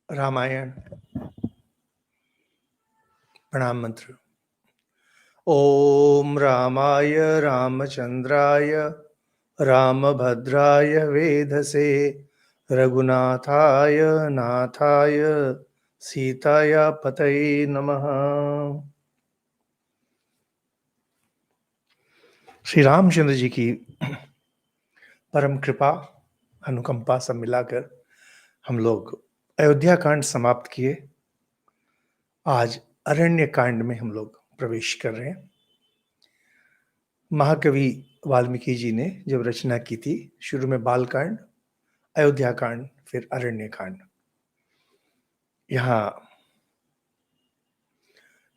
रामायण प्रणाम मंत्र। ओम रामाय रामचंद्राय रामभद्राय वेधसे रघुनाथाय नाथाय सीताया पतये नमः। श्री रामचंद्र जी की परम कृपा अनुकंपा सब मिलाकर हम लोग अयोध्या कांड समाप्त किए। आज अरण्य कांड में हम लोग प्रवेश कर रहे हैं। महाकवि वाल्मीकि जी ने जब रचना की थी, शुरू में बाल कांड, अयोध्या कांड, फिर अरण्य कांड। यहाँ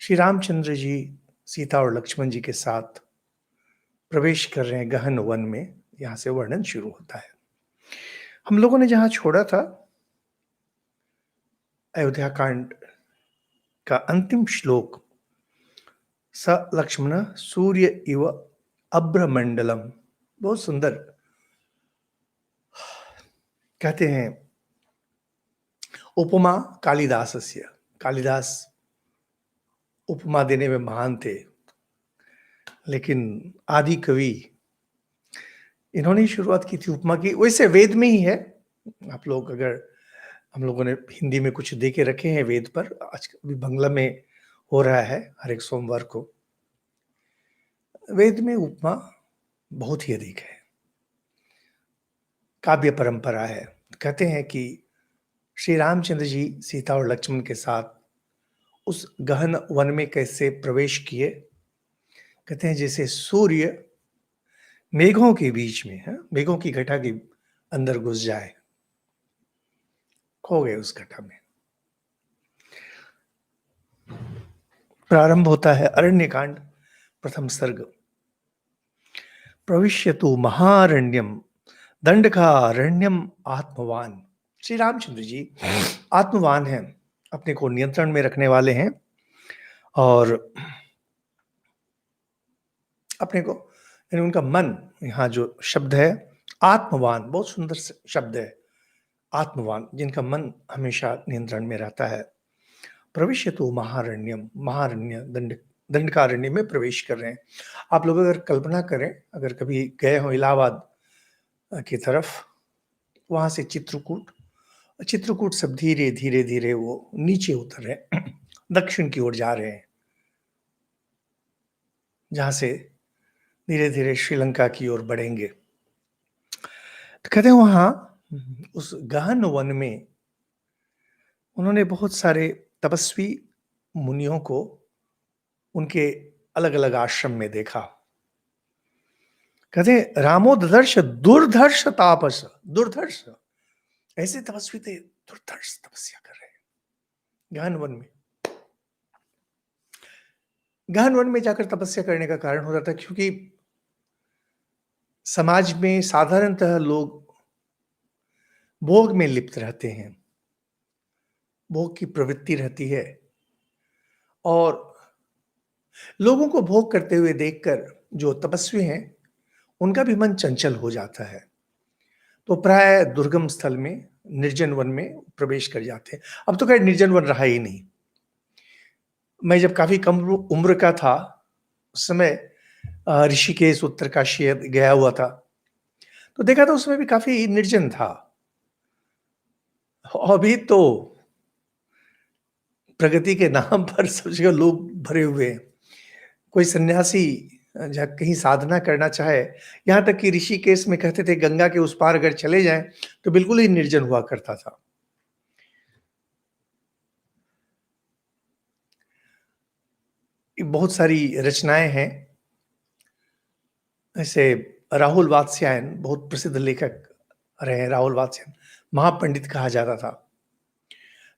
श्री रामचंद्र जी सीता और लक्ष्मण जी के साथ प्रवेश कर रहे हैं गहन वन में। यहाँ से वर्णन शुरू होता है। हम लोगों ने जहां छोड़ा था, अयोध्या कांड का अंतिम श्लोक, स लक्ष्मण सूर्य इव अभ्रमंडलम, बहुत सुंदर कहते हैं। उपमा कालिदासस्य, कालिदास उपमा देने में महान थे, लेकिन आदि कवि इन्होंने शुरुआत की थी उपमा की। वैसे वेद में ही है। आप लोग अगर, हम लोगों ने हिंदी में कुछ दे के रखे हैं वेद पर, आज भी बांग्ला में हो रहा है हर एक सोमवार को। वेद में उपमा बहुत ही अधिक है, काव्य परंपरा है। कहते हैं कि श्री रामचंद्र जी सीता और लक्ष्मण के साथ उस गहन वन में कैसे प्रवेश किए। कहते हैं जैसे सूर्य मेघों के बीच में है, मेघों की घटा के अंदर घुस जाए, खो गए उस घटा में। प्रारंभ होता है अरण्य कांड, प्रथम सर्ग। प्रविश्यतु महारण्यम दंडकारण्यम आत्मवान। श्री रामचंद्र जी आत्मवान हैं, अपने को नियंत्रण में रखने वाले हैं। और अपने को, यानी उनका मन, यहाँ जो शब्द है आत्मवान, बहुत सुंदर शब्द है। आत्मवान, जिनका मन हमेशा नियंत्रण में रहता है। प्रविश्यतु महारण्यम, महारण्य दंडकारण्य में प्रवेश कर रहे हैं। आप लोग अगर कल्पना करें, अगर कभी गए हो इलाहाबाद की तरफ, वहां से चित्रकूट, चित्रकूट सब धीरे धीरे धीरे वो नीचे उतर रहे हैं, दक्षिण की ओर जा रहे हैं, जहां से धीरे धीरे श्रीलंका की ओर बढ़ेंगे। तो कहते हैं वहां उस गहन वन में उन्होंने बहुत सारे तपस्वी मुनियों को उनके अलग अलग आश्रम में देखा। कहते हैं रामोदर्श दुर्धर्ष तापस, दुर्धर्ष ऐसे तपस्वी थे, दुर्धर्ष तपस्या कर रहे हैं गहन वन में। गहन वन में जाकर तपस्या करने का कारण होता था क्योंकि समाज में साधारणतः लोग भोग में लिप्त रहते हैं, भोग की प्रवृत्ति रहती है, और लोगों को भोग करते हुए देखकर जो तपस्वी हैं उनका भी मन चंचल हो जाता है। तो प्राय दुर्गम स्थल में, निर्जन वन में प्रवेश कर जाते हैं। अब तो खैर निर्जन वन रहा ही नहीं। मैं जब काफी कम उम्र का था, उस समय ऋषिकेश उत्तरकाशी गया हुआ था, तो देखा था उसमें भी काफी निर्जन था। अभी तो प्रगति के नाम पर सब जगह लोग भरे हुए हैं। कोई सन्यासी जहाँ कहीं साधना करना चाहे, यहाँ तक कि ऋषिकेश में कहते थे गंगा के उस पार अगर चले जाएं तो बिल्कुल ही निर्जन हुआ करता था। बहुत सारी रचनाएं हैं, ऐसे राहुल वात्स्यायन बहुत प्रसिद्ध लेखक रहे हैं। राहुल वात्स्यायन महापंडित कहा जाता था।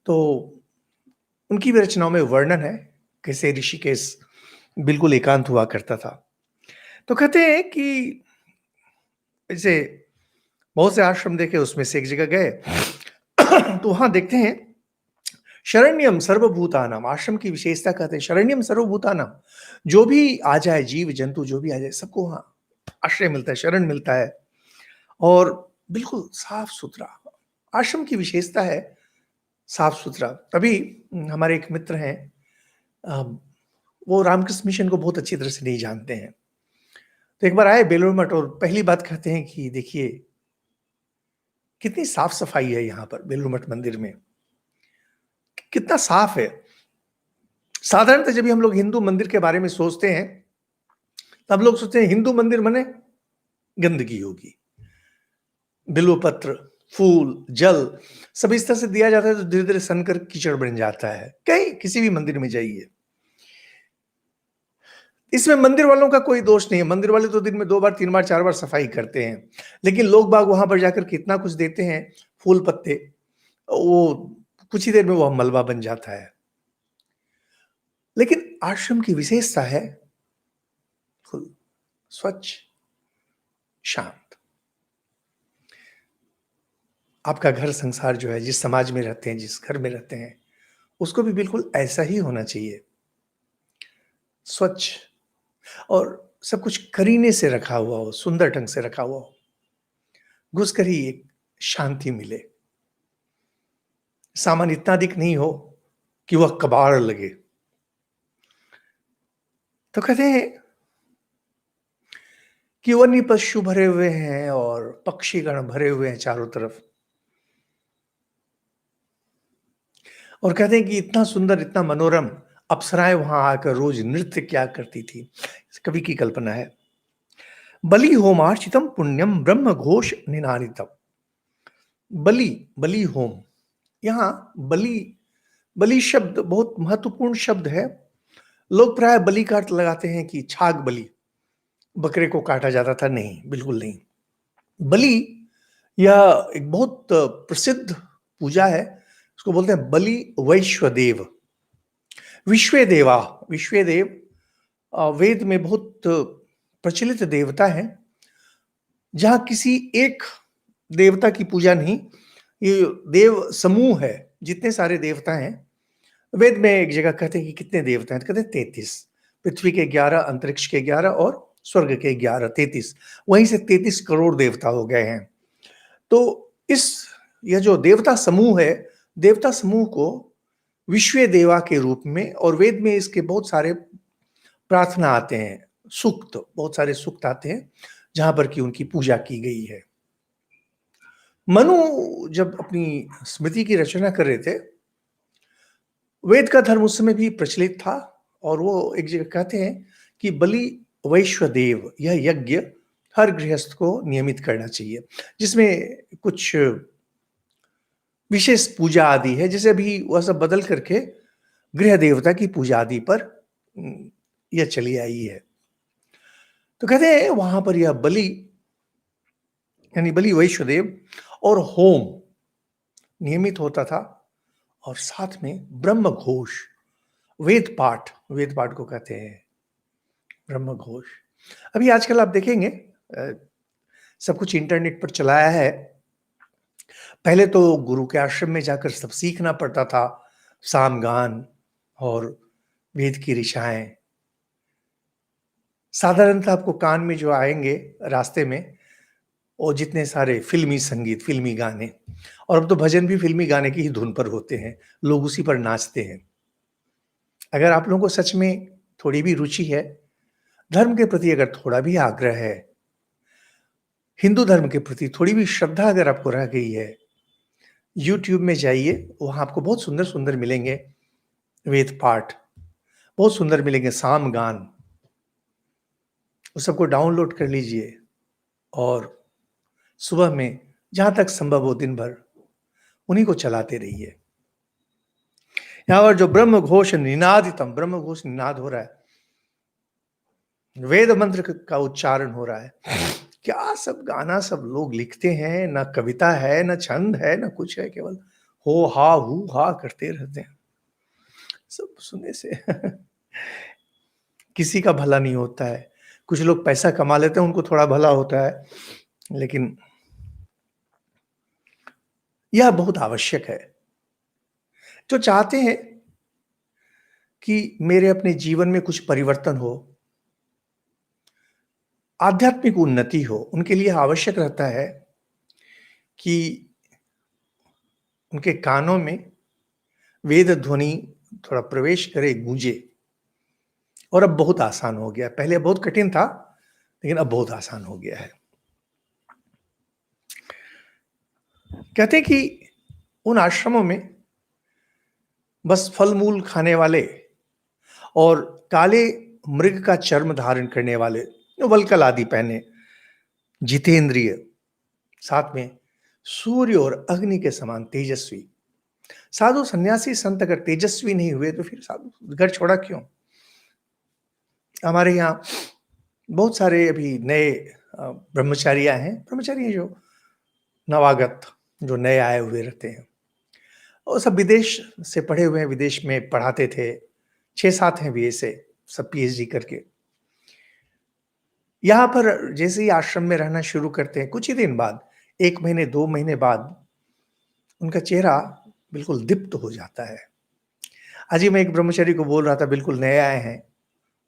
तो उनकी भी रचनाओं में वर्णन है कैसे ऋषिकेश बिल्कुल एकांत हुआ करता था। तो कहते हैं कि ऐसे बहुत से आश्रम देखे, उसमें से एक जगह गए तो वहां देखते हैं शरण्यम सर्वभूतानाम, आश्रम की विशेषता कहते हैं शरण्यम सर्वभूतानाम, जो भी आ जाए, जीव जंतु जो भी आ जाए, सबको वहां आश्रय मिलता है, शरण मिलता है, और बिल्कुल साफ सुथरा। आश्रम की विशेषता है साफ-सुथरा। अभी हमारे एक मित्र हैं, अ, वो रामकृष्ण मिशन को बहुत अच्छी तरह से नहीं जानते हैं। तो एक बार आए बेलूर मठ और पहली बात कहते हैं कि देखिए, कितनी साफ-सफाई है यहाँ पर बेलूर मठ मंदिर में, कितना साफ है। साधारणतः जब भी हम लोग हिंदू मंदिर के बारे में सोचते हैं, तब लोग सोचते हैं हिंदू मंदिर माने गंदगी होगी। बिल्व-पत्र, फूल, जल सब इस तरह से दिया जाता है तो धीरे-धीरे सनकर कीचड़ बन जाता है। कहीं किसी भी मंदिर में जाइए। इसमें मंदिर वालों का कोई दोष नहीं है, मंदिर वाले तो दिन में 2 बार, 3 बार, 4 बार सफाई करते हैं। लेकिन लोग बाग वहाँ पर जाकर कितना कुछ देते हैं, फूल-पत्ते, वो कुछ ही देर में वो मलबा बन जाता है। लेकिन आश्रम की विशेषता है खुल स्वच्छ, शांत। आपका घर संसार जो है, जिस समाज में रहते हैं, जिस घर में रहते हैं, उसको भी बिल्कुल ऐसा ही होना चाहिए। स्वच्छ और सब कुछ करीने से रखा हुआ हो, सुंदर ढंग से रखा हुआ हो। घुसकर ही एक शांति मिले। सामान इतना अधिक नहीं हो कि वह कबाड़ लगे। तो कहते हैं कि वन्य पशु भरे हुए हैं और पक्षीगण भरे हुए हैं चारों तरफ। और कहते हैं कि इतना सुंदर, इतना मनोरम, अप्सराएँ वहाँ आकर रोज़ नृत्य किया करती थी। कवि की कल्पना है। बलि होमार्चितम पुण्यम ब्रह्म घोष निनादितम। बलि, बलि होम। यहाँ बलि, बलि शब्द बहुत महत्वपूर्ण शब्द है। लोग प्राय बलि का अर्थ लगाते हैं कि छाग बलि, बकरे को काटा जाता था, नहीं, बिल्कुल नहीं। बलि यह एक बहुत प्रसिद्ध पूजा है, उसको बोलते हैं बलि वैश्वदेव। विश्वेदेवा, विश्वेदेव वेद में बहुत प्रचलित देवता हैं, जहाँ किसी एक देवता की पूजा नहीं, ये देव समूह है, जितने सारे देवता हैं। वेद में एक जगह कहते हैं कि कितने देवता हैं, तो कहते हैं 33। पृथ्वी के 11, अंतरिक्ष के 11 और स्वर्ग के 11, 33। वहीं से 33 करोड़ देवता हो गए हैं। तो इस यह जो देवता समूह है, देवता समूह को विश्व देवा के रूप में, और वेद में इसके बहुत सारे प्रार्थना आते हैं, सूक्त, बहुत सारे सूक्त आते हैं, जहाँ पर कि उनकी पूजा की गई है। मनु जब अपनी स्मृति की रचना कर रहे थे, वेद का धर्म उस समय भी प्रचलित था और वो एक जगह कहते हैं कि बलि वैश्वदेव, यह यज्ञ हर गृहस्थ को नियमित करना चाहिए, जिसमें कुछ विशेष पूजा आदि है, जैसे अभी वह सब बदल करके गृह देवता की पूजा आदि पर यह चली आई है। तो कहते हैं वहां पर यह बलि यानी बलि वैश्वदेव और होम नियमित होता था, और साथ में ब्रह्म घोष, वेद पाठ, वेद पाठ को कहते हैं ब्रह्म घोष। अभी आजकल आप देखेंगे सब कुछ इंटरनेट पर चलाया है। पहले तो गुरु के आश्रम में जाकर सब सीखना पड़ता था, सामगान और वेद की ऋचाएं। साधारणतः आपको कान में जो आएंगे रास्ते में, वो जितने सारे फिल्मी संगीत, फिल्मी गाने, और अब तो भजन भी फिल्मी गाने की ही धुन पर होते हैं, लोग उसी पर नाचते हैं। अगर आप लोगों को सच में थोड़ी भी रुचि है, धर्म के प्रति अगर थोड़ा भी आग्रह है, हिंदू धर्म के प्रति थोड़ी भी श्रद्धा अगर आपको रह गई है, यूट्यूब में जाइए, वहाँ आपको बहुत सुंदर-सुंदर मिलेंगे वेद पाठ, बहुत सुंदर मिलेंगे सामगान। उस सबको डाउनलोड कर लीजिए और सुबह में जहाँ तक संभव हो दिन भर उन्हीं को चलाते रहिए। यहाँ पर जो ब्रह्म घोष निनादितम, ब्रह्म घोष निनाद हो रहा है, वेद मंत्र का उच्चारण हो रहा है। क्या सब गाना सब लोग लिखते हैं, ना कविता है, ना छंद है, ना कुछ है, केवल हो हा हू हा करते रहते हैं। सब सुनने से किसी का भला नहीं होता है। कुछ लोग पैसा कमा लेते हैं, उनको थोड़ा भला होता है, लेकिन यह बहुत आवश्यक है। जो चाहते हैं कि मेरे अपने जीवन में कुछ परिवर्तन हो, आध्यात्मिक उन्नति हो, उनके लिए आवश्यक रहता है कि उनके कानों में वेद ध्वनि थोड़ा प्रवेश करे, गूंजे। और अब बहुत आसान हो गया, पहले बहुत कठिन था, लेकिन अब बहुत आसान हो गया है। कहते हैं कि उन आश्रमों में बस फल मूल खाने वाले और काले मृग का चर्म धारण करने वाले, वल्कल आदि पहने, जितेंद्रिय, साथ में सूर्य और अग्नि के समान तेजस्वी साधु सन्यासी संत अगर तेजस्वी नहीं हुए तो फिर साधु घर छोड़ा क्यों? हमारे यहाँ बहुत सारे अभी नए ब्रह्मचारियां हैं, ब्रह्मचारी हैं जो नवागत, जो नए आए हुए रहते हैं, और सब विदेश से पढ़े हुए हैं, विदेश में पढ़ाते थे। 6-7 हैं भी ऐसे, सब पीएचडी करके। यहाँ पर जैसे ही आश्रम में रहना शुरू करते हैं, कुछ ही दिन बाद, 1 महीने 2 महीने बाद उनका चेहरा बिल्कुल दीप्त हो जाता है। आज ही मैं एक ब्रह्मचारी को बोल रहा था, बिल्कुल नए आए हैं,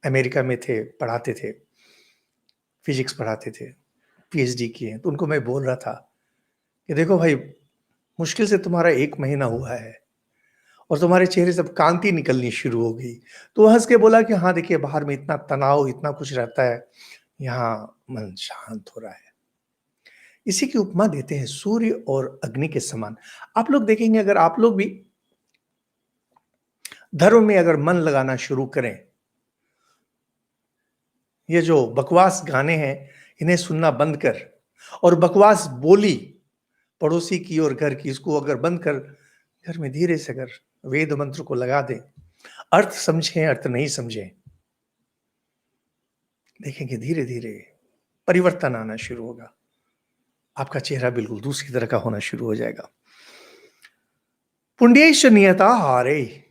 अमेरिका में थे, पढ़ाते थे, फिजिक्स पढ़ाते थे, पीएचडी किए हैं। तो उनको मैं बोल रहा था कि देखो भाई, मुश्किल से तुम्हारा 1 महीना हुआ है और तुम्हारे चेहरे से अब कांति निकलनी शुरू हो गई। तो वो हँस के बोला कि हाँ, देखिए बाहर में इतना तनाव, इतना कुछ रहता है, यहाँ मन शांत हो रहा है। इसी की उपमा देते हैं सूर्य और अग्नि के समान। आप लोग देखेंगे, अगर आप लोग भी धर्म में अगर मन लगाना शुरू करें, ये जो बकवास गाने हैं, इन्हें सुनना बंद कर और बकवास बोली पड़ोसी की और घर की, इसको अगर बंद कर, घर में धीरे से अगर वेद मंत्र को लगा दें, अर्थ समझें, अर्थ नहीं समझें, देखेंगे धीरे धीरे परिवर्तन आना शुरू होगा। आपका चेहरा बिल्कुल दूसरी तरह का होना शुरू हो जाएगा। पुण्येश नियताहारे,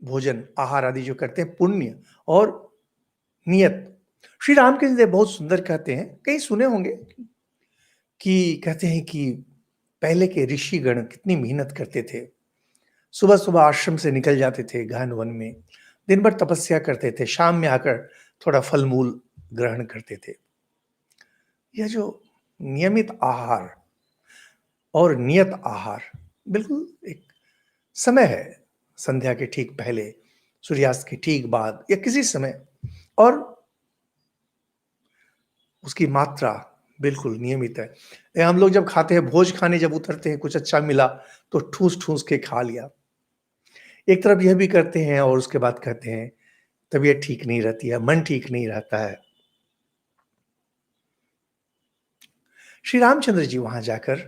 भोजन आहार आदि जो करते हैं, पुण्य और नियत। श्री रामकृष्ण देव बहुत सुंदर कहते हैं, कहीं सुने होंगे, कि कहते हैं कि पहले के ऋषिगण कितनी मेहनत करते थे। सुबह सुबह आश्रम से निकल जाते थे गहन वन में, दिन भर तपस्या करते थे, शाम में आकर थोड़ा फल मूल ग्रहण करते थे। यह जो नियमित आहार और नियत आहार, बिल्कुल एक समय है, संध्या के ठीक पहले, सूर्यास्त के ठीक बाद, या किसी समय, और उसकी मात्रा बिल्कुल नियमित है। हम लोग जब खाते हैं, भोज खाने जब उतरते हैं, कुछ अच्छा मिला तो ठूस ठूस के खा लिया। एक तरफ यह भी करते हैं और उसके बाद कहते हैं तबीयत ठीक नहीं रहती है, मन ठीक नहीं रहता है। श्री रामचंद्र जी वहां जाकर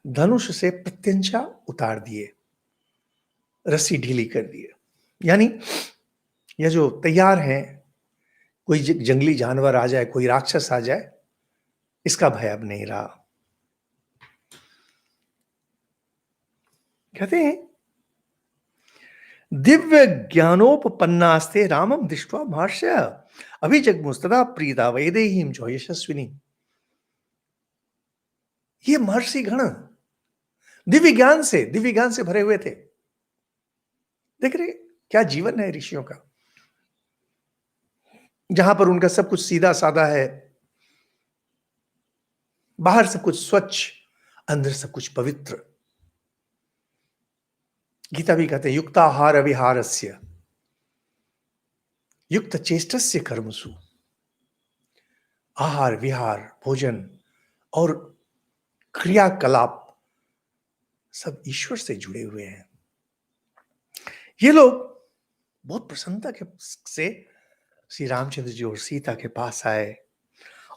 धनुष से प्रत्यंचा उतार दिए, रस्सी ढीली कर दिए, यानी यह जो तैयार हैं, कोई जंगली जानवर आ जाए, कोई राक्षस आ जाए, इसका भय अब नहीं रहा। कहते हैं दिव्य ज्ञानोपन्नास्ते रामम दृष्ट्वा महर्षय अभिजग्मुस्तदा प्रीता वैदेहीम जो यशस्विनी। ये महर्षि गण दिव्य ज्ञान से भरे हुए थे। देख रहे क्या जीवन है ऋषियों का, जहां पर उनका सब कुछ सीधा साधा है, बाहर सब कुछ स्वच्छ, अंदर सब कुछ पवित्र। गीता भी कहते हैं युक्ताहार विहारस्य युक्त चेष्टस्य कर्मसु। आहार विहार, भोजन और क्रियाकलाप सब ईश्वर से जुड़े हुए हैं। ये लोग बहुत प्रसन्नता के से श्री रामचंद्र जी और सीता के पास आए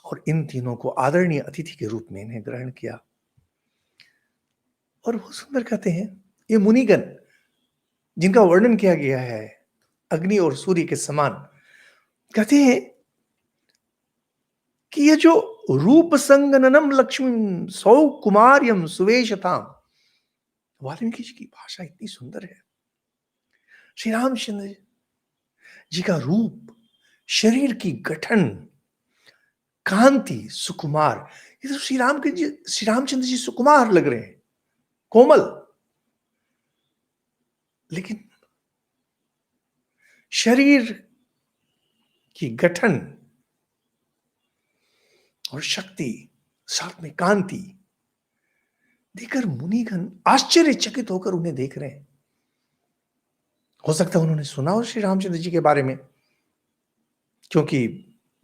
और इन तीनों को आदरणीय अतिथि के रूप में इन्हें ग्रहण किया। और वो सुंदर कहते हैं, ये मुनिगण जिनका वर्णन किया गया है अग्नि और सूर्य के समान, कहते हैं कि ये जो रूप संगननम लक्ष्मी सौ कुमार्यम सुवेशताम, वाल्मीकि जी की भाषा इतनी सुंदर है। श्री रामचंद्र जी का रूप, शरीर की गठन, कांति, सुकुमार। ये तो श्री रामचंद्र जी सुकुमार लग रहे हैं, कोमल, लेकिन शरीर की गठन और शक्ति, साथ में कांति देखकर मुनिगण आश्चर्यचकित होकर उन्हें देख रहे हैं। हो सकता है उन्होंने सुना हो श्री रामचंद्र जी के बारे में, क्योंकि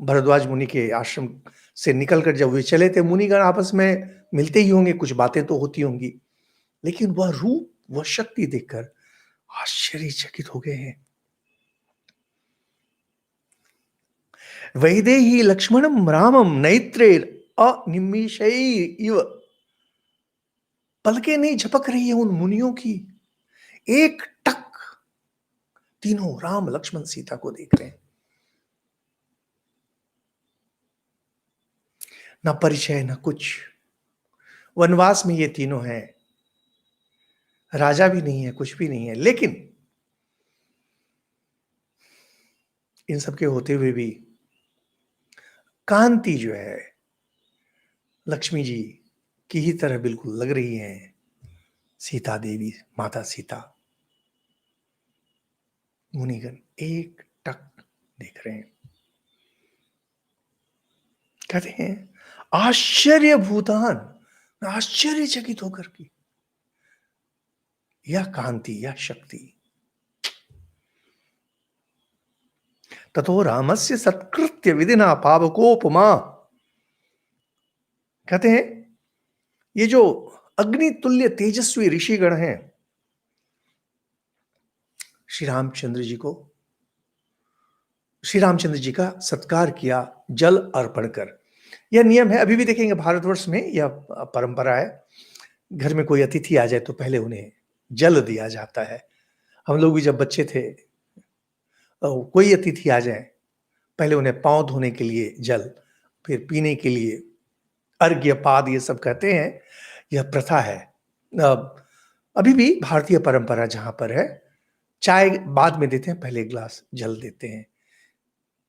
भरद्वाज मुनि के आश्रम से निकलकर जब वे चले थे, मुनिगण आपस में मिलते ही होंगे, कुछ बातें तो होती होंगी। लेकिन वह रूप, वह शक्ति देखकर आश्चर्यचकित हो गए हैं। वैदेही लक्ष्मणम रामम नेत्रे अनिमिषैः इव। पलकें नहीं झपक रही है उन मुनियों की, एक टक तीनों राम लक्ष्मण सीता को देख रहे हैं। ना परिचय ना कुछ, वनवास में ये तीनों हैं, राजा भी नहीं है, कुछ भी नहीं है, लेकिन इन सब के होते हुए भी कांति जो है लक्ष्मी जी की ही तरह बिल्कुल लग रही है। सीता देवी, माता सीता। मुनिगण एक टक देख रहे हैं, कहते हैं आश्चर्य भूतान, आश्चर्यचकित होकर की यह कांति, यह शक्ति। ततो रामस्य सत्कृत्य विधिना पावकोपमा। कहते हैं ये जो अग्नि तुल्य तेजस्वी ऋषिगण हैं, श्री रामचंद्र जी का सत्कार किया जल अर्पण कर। यह नियम है, अभी भी देखेंगे भारतवर्ष में यह परंपरा है। घर में कोई अतिथि आ जाए तो पहले उन्हें जल दिया जाता है। हम लोग भी जब बच्चे थे, कोई अतिथि आ जाए पहले उन्हें पांव धोने के लिए जल, फिर पीने के लिए अर्घ्य पाद, ये सब कहते हैं। यह प्रथा है। अभी भी भारतीय परंपरा जहां पर है, चाय बाद में देते हैं, पहले एक गिलास जल देते हैं।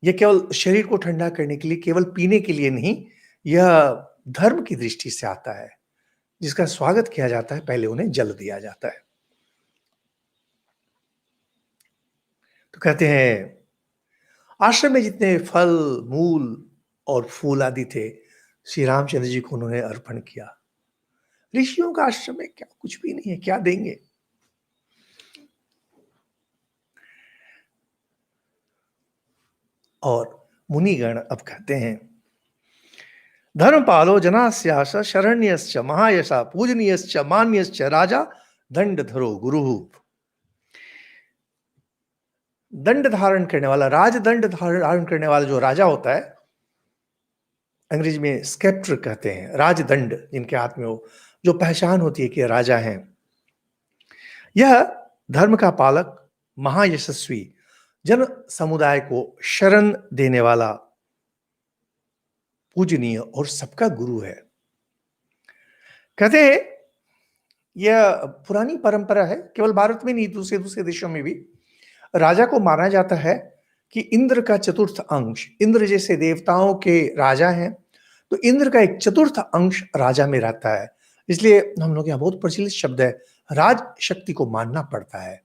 यह केवल शरीर को ठंडा करने के लिए, केवल पीने के लिए नहीं, यह धर्म की दृष्टि से आता है। जिसका स्वागत किया जाता है पहले उन्हें जल दिया जाता है। तो कहते हैं आश्रम में जितने फल, मूल और फूल आदि थे, श्री रामचंद्र जी को उन्होंने अर्पण किया। ऋषियों का आश्रम में क्या कुछ भी नहीं है, क्या देंगे। और मुनिगण अब कहते हैं धर्मपालो जनास्यास शरण्यश्च महायशा पूजनीयश्च मान्यश्च राजा दंडधरो गुरु। दंड धारण करने वाला, राजदंड धारण करने वाला जो राजा होता है, अंग्रेजी में स्केप्टर कहते हैं, राजदंड जिनके हाथ में हो, जो पहचान होती है कि राजा हैं, यह धर्म का पालक, महायशस्वी, जन समुदाय को शरण देने वाला, पूजनीय और सबका गुरु है। कहते हैं यह पुरानी परंपरा है, केवल भारत में नहीं, दूसरे दूसरे देशों में भी राजा को माना जाता है कि इंद्र का चतुर्थ अंश, इंद्र जैसे देवताओं के राजा हैं, तो इंद्र का एक चतुर्थ अंश राजा में रहता है। इसलिए हम लोग यहाँ बहुत प्रचलित शब्द है, राज शक्ति को मानना पड़ता है।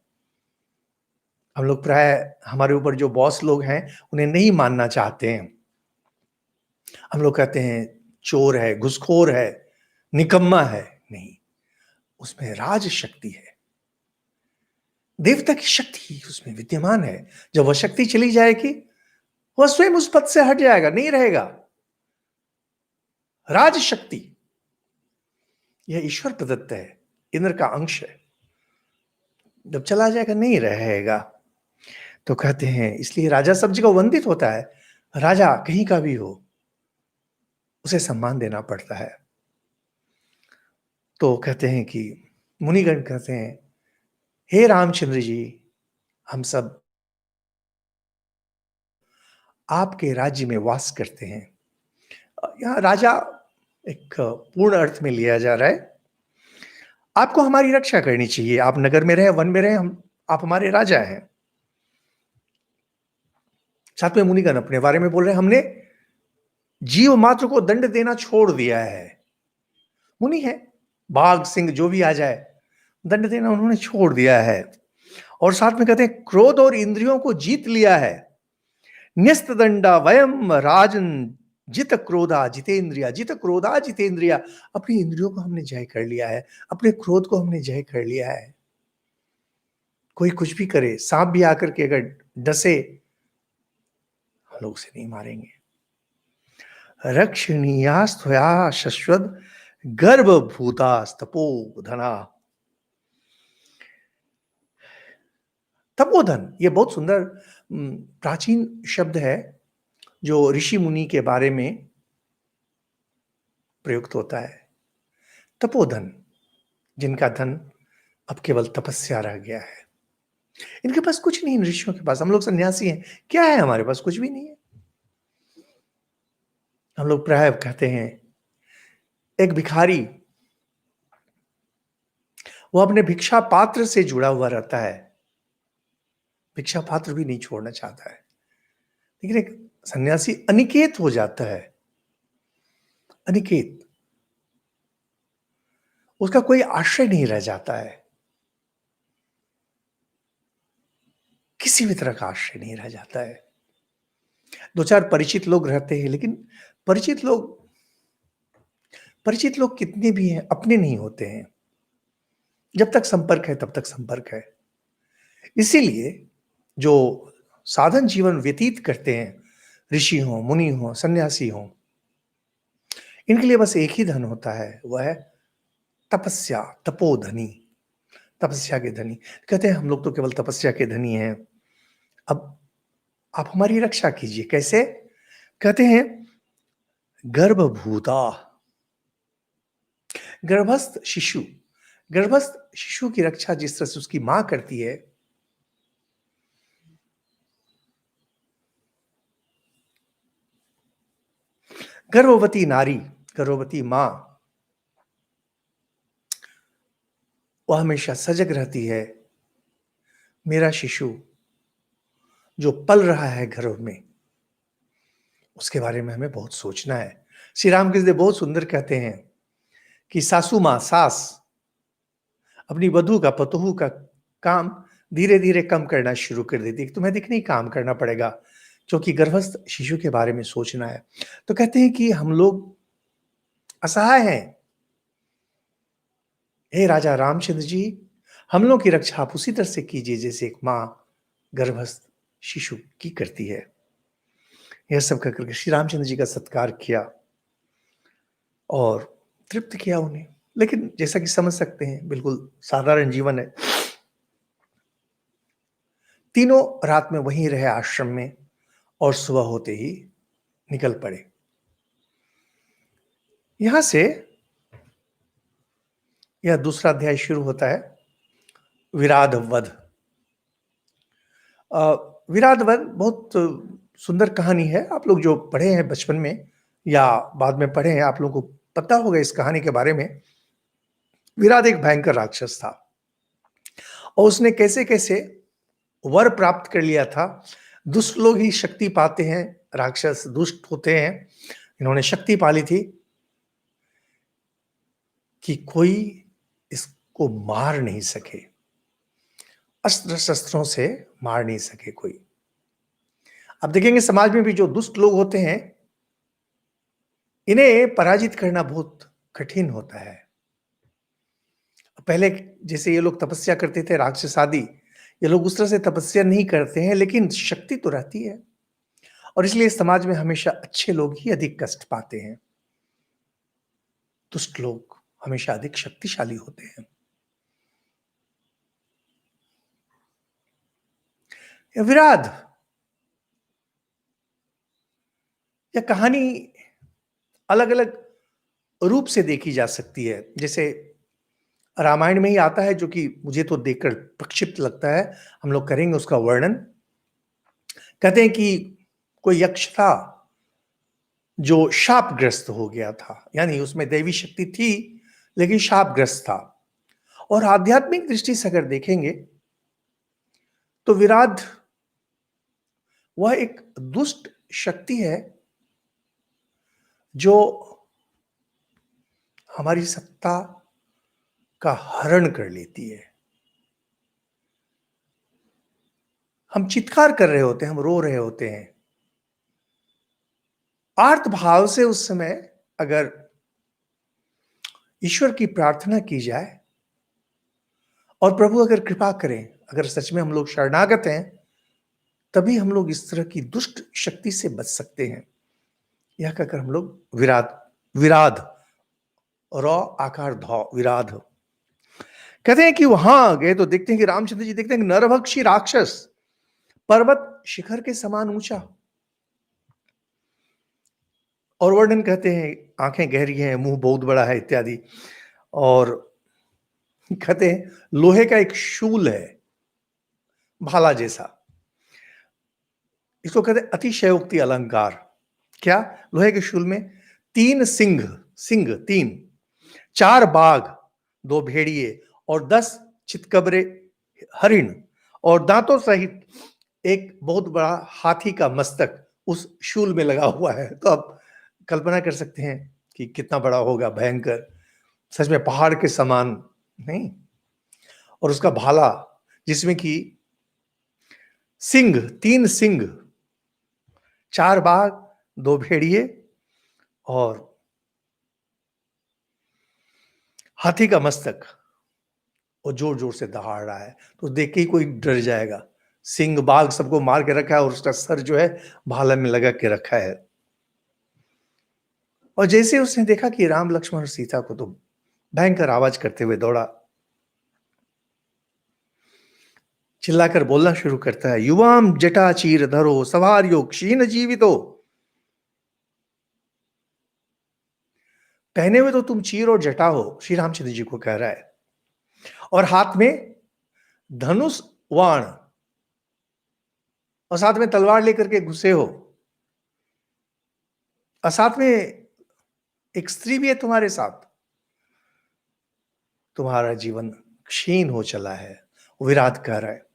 हम लोग प्राय, हमारे ऊपर जो बॉस लोग हैं उन्हें नहीं मानना चाहते हैं। हम लोग कहते हैं चोर है, घुसखोर है, निकम्मा है। नहीं, उसमें राज शक्ति है, देवता की शक्ति उसमें विद्यमान है। जब वह शक्ति चली जाएगी, वह स्वयं उस पद से हट जाएगा, नहीं रहेगा। राज शक्ति यह ईश्वर प्रदत्त है, इंद्र का अंश है, जब चला जाएगा नहीं रहेगा। तो कहते हैं इसलिए राजा सब जगह वंदित होता है। राजा कहीं का भी हो, उसे सम्मान देना पड़ता है। तो कहते हैं कि मुनिगण कहते हैं हे रामचंद्र जी, हम सब आपके राज्य में वास करते हैं। यहां राजा एक पूर्ण अर्थ में लिया जा रहा है। आपको हमारी रक्षा करनी चाहिए, आप नगर में रहे, वन में रहे, आप हमारे राजा हैं। साथ में मुनिगण अपने बारे में बोल रहे हैं, हमने जीव मात्र को दंड देना छोड़ दिया है। मुनि है, बाघ सिंह जो भी आ जाए, दंड देना उन्होंने छोड़ दिया है। और साथ में कहते हैं क्रोध और इंद्रियों को जीत लिया है। न्यस्त दंडा वयम राजन जित क्रोधा जितेंद्रिया, जित क्रोधा जितेंद्रिया। अपनी इंद्रियों को हमने जय कर लिया है, अपने क्रोध को हमने जय कर लिया है। कोई कुछ भी करे, सांप भी आकर के अगर डसे, हम लोग उसे नहीं मारेंगे। रक्षणीयास्त्वया शश्वत गर्भभूतास्तपोधना। तपोधन ये बहुत सुंदर प्राचीन शब्द है जो ऋषि मुनि के बारे में प्रयुक्त होता है। तपोधन, जिनका धन अब केवल तपस्या रह गया है। इनके पास कुछ नहीं, इन ऋषियों के पास। हम लोग सन्यासी हैं, क्या है हमारे पास? कुछ भी नहीं है। हम लोग प्रायः कहते हैं, एक भिखारी वो अपने भिक्षा पात्र से जुड़ा हुआ रहता है, भिक्षा पात्र भी नहीं छोड़ना चाहता है। लेकिन एक सन्यासी अनिकेत हो जाता है, अनिकेत, उसका कोई आश्रय नहीं रह जाता है, किसी भी तरह का आश्रय नहीं रह जाता है। दो चार परिचित लोग रहते हैं, लेकिन परिचित लोग परिचित लोग कितने भी हैं, अपने नहीं होते हैं। जब तक संपर्क है तब तक संपर्क है। इसीलिए जो साधन जीवन व्यतीत करते हैं, ऋषि हो, मुनि हो, सन्यासी हो, इनके लिए बस एक ही धन होता है, वह है तपस्या, तपोधनी, तपस्या के धनी। कहते हैं हम लोग तो केवल तपस्या के धनी हैं, अब आप हमारी रक्षा कीजिए। कैसे? कहते हैं गर्भभूता, गर्भस्थ शिशु, गर्भस्थ शिशु की रक्षा जिस तरह से उसकी मां करती है, गर्भवती नारी, गर्भवती मां, वह हमेशा सजग रहती है। मेरा शिशु जो पल रहा है गर्भ में, उसके बारे में हमें बहुत सोचना है। श्री रामकृष्ण देव बहुत सुंदर कहते हैं कि सासू मां, सास अपनी वधू का, पतोहू का काम धीरे धीरे कम करना शुरू कर देती है। तुम्हें दिख नहीं, काम करना पड़ेगा, क्योंकि गर्भस्थ शिशु के बारे में सोचना है। तो कहते हैं कि हम लोग असहाय हैं, हे राजा रामचंद्र जी, हम लोग की रक्षा आप उसी तरह से कीजिए जैसे एक मां गर्भस्थ शिशु की करती है। यह सब करके श्री रामचंद्र जी का सत्कार किया और तृप्त किया उन्हें। लेकिन जैसा कि समझ सकते हैं, बिल्कुल साधारण जीवन है। तीनों रात में वहीं रहे आश्रम में और सुबह होते ही निकल पड़े। यहां से यह दूसरा अध्याय शुरू होता है, विराध वध। विराध वध बहुत सुंदर कहानी है। आप लोग जो पढ़े हैं बचपन में या बाद में पढ़े हैं, आप लोगों को पता होगा इस कहानी के बारे में। विराध एक भयंकर राक्षस था और उसने कैसे कैसे वर प्राप्त कर लिया था। दुष्ट लोग ही शक्ति पाते हैं, राक्षस दुष्ट होते हैं। इन्होंने शक्ति पाली थी कि कोई इसको मार नहीं सके, अस्त्र शस्त्रों से मार नहीं सके कोई। अब देखेंगे समाज में भी जो दुष्ट लोग होते हैं, इन्हें पराजित करना बहुत कठिन होता है। पहले जैसे ये लोग तपस्या करते थे, राक्षस आदि, ये लोग उस तरह से तपस्या नहीं करते हैं, लेकिन शक्ति तो रहती है और इसलिए समाज में हमेशा अच्छे लोग ही अधिक कष्ट पाते हैं, दुष्ट लोग हमेशा अधिक शक्तिशाली होते हैं। विराध, यह कहानी अलग अलग रूप से देखी जा सकती है। जैसे रामायण में ही आता है, जो कि मुझे तो देखकर प्रक्षिप्त लगता है, हम लोग करेंगे उसका वर्णन। कहते हैं कि कोई यक्ष था जो शापग्रस्त हो गया था, यानी उसमें दैवी शक्ति थी लेकिन शापग्रस्त था। और आध्यात्मिक दृष्टि से अगर देखेंगे तो विराध वह एक दुष्ट शक्ति है जो हमारी सत्ता का हरण कर लेती है। हम चित्कार कर रहे होते हैं, हम रो रहे होते हैं, आर्त भाव से उस समय अगर ईश्वर की प्रार्थना की जाए और प्रभु अगर कृपा करें, अगर सच में हम लोग शरणागत हैं, तभी हम लोग इस तरह की दुष्ट शक्ति से बच सकते हैं। यह कहकर हम लोग विराध विराध रौ आकार धौ विराध कहते हैं कि वहां गए तो देखते हैं कि रामचंद्र जी देखते हैं कि नरभक्षी राक्षस पर्वत शिखर के समान ऊंचा, और वर्णन कहते हैं आंखें गहरी हैं, मुंह बहुत बड़ा है इत्यादि, और कहते हैं लोहे का एक शूल है भाला जैसा। इसको कहते हैं अतिशयोक्ति अलंकार। क्या? लोहे के शूल में 3 सिंह, सिंह 3, 4 बाघ, 2 भेड़िए और 10 चितकबरे हरिण, और दांतों सहित एक बहुत बड़ा हाथी का मस्तक उस शूल में लगा हुआ है। तो आप कल्पना कर सकते हैं कि कितना बड़ा होगा, भयंकर, सच में पहाड़ के समान नहीं। और उसका भाला जिसमें कि सिंह, 3 सिंह, 4 बाघ, 2 भेड़िए और हाथी का मस्तक, और जोर जोर से दहाड़ रहा है। तो देख के ही कोई डर जाएगा। सिंह बाघ सबको मार के रखा है और उसका सर जो है भाला में लगा के रखा है। और जैसे उसने देखा कि राम लक्ष्मण और सीता को, तो भयंकर आवाज करते हुए दौड़ा, चिल्लाकर बोलना शुरू करता है, युवाम जटा चीर धरो सवार्यो क्षीण जीवितो। पहने हुए तो तुम चीर और जटा हो, श्री रामचंद्र जी को कह रहा है, और हाथ में धनुष वाण और साथ में तलवार लेकर के घुसे हो, और साथ में एक स्त्री भी है तुम्हारे साथ। तुम्हारा जीवन क्षीण हो चला है, विराट कह रहा है।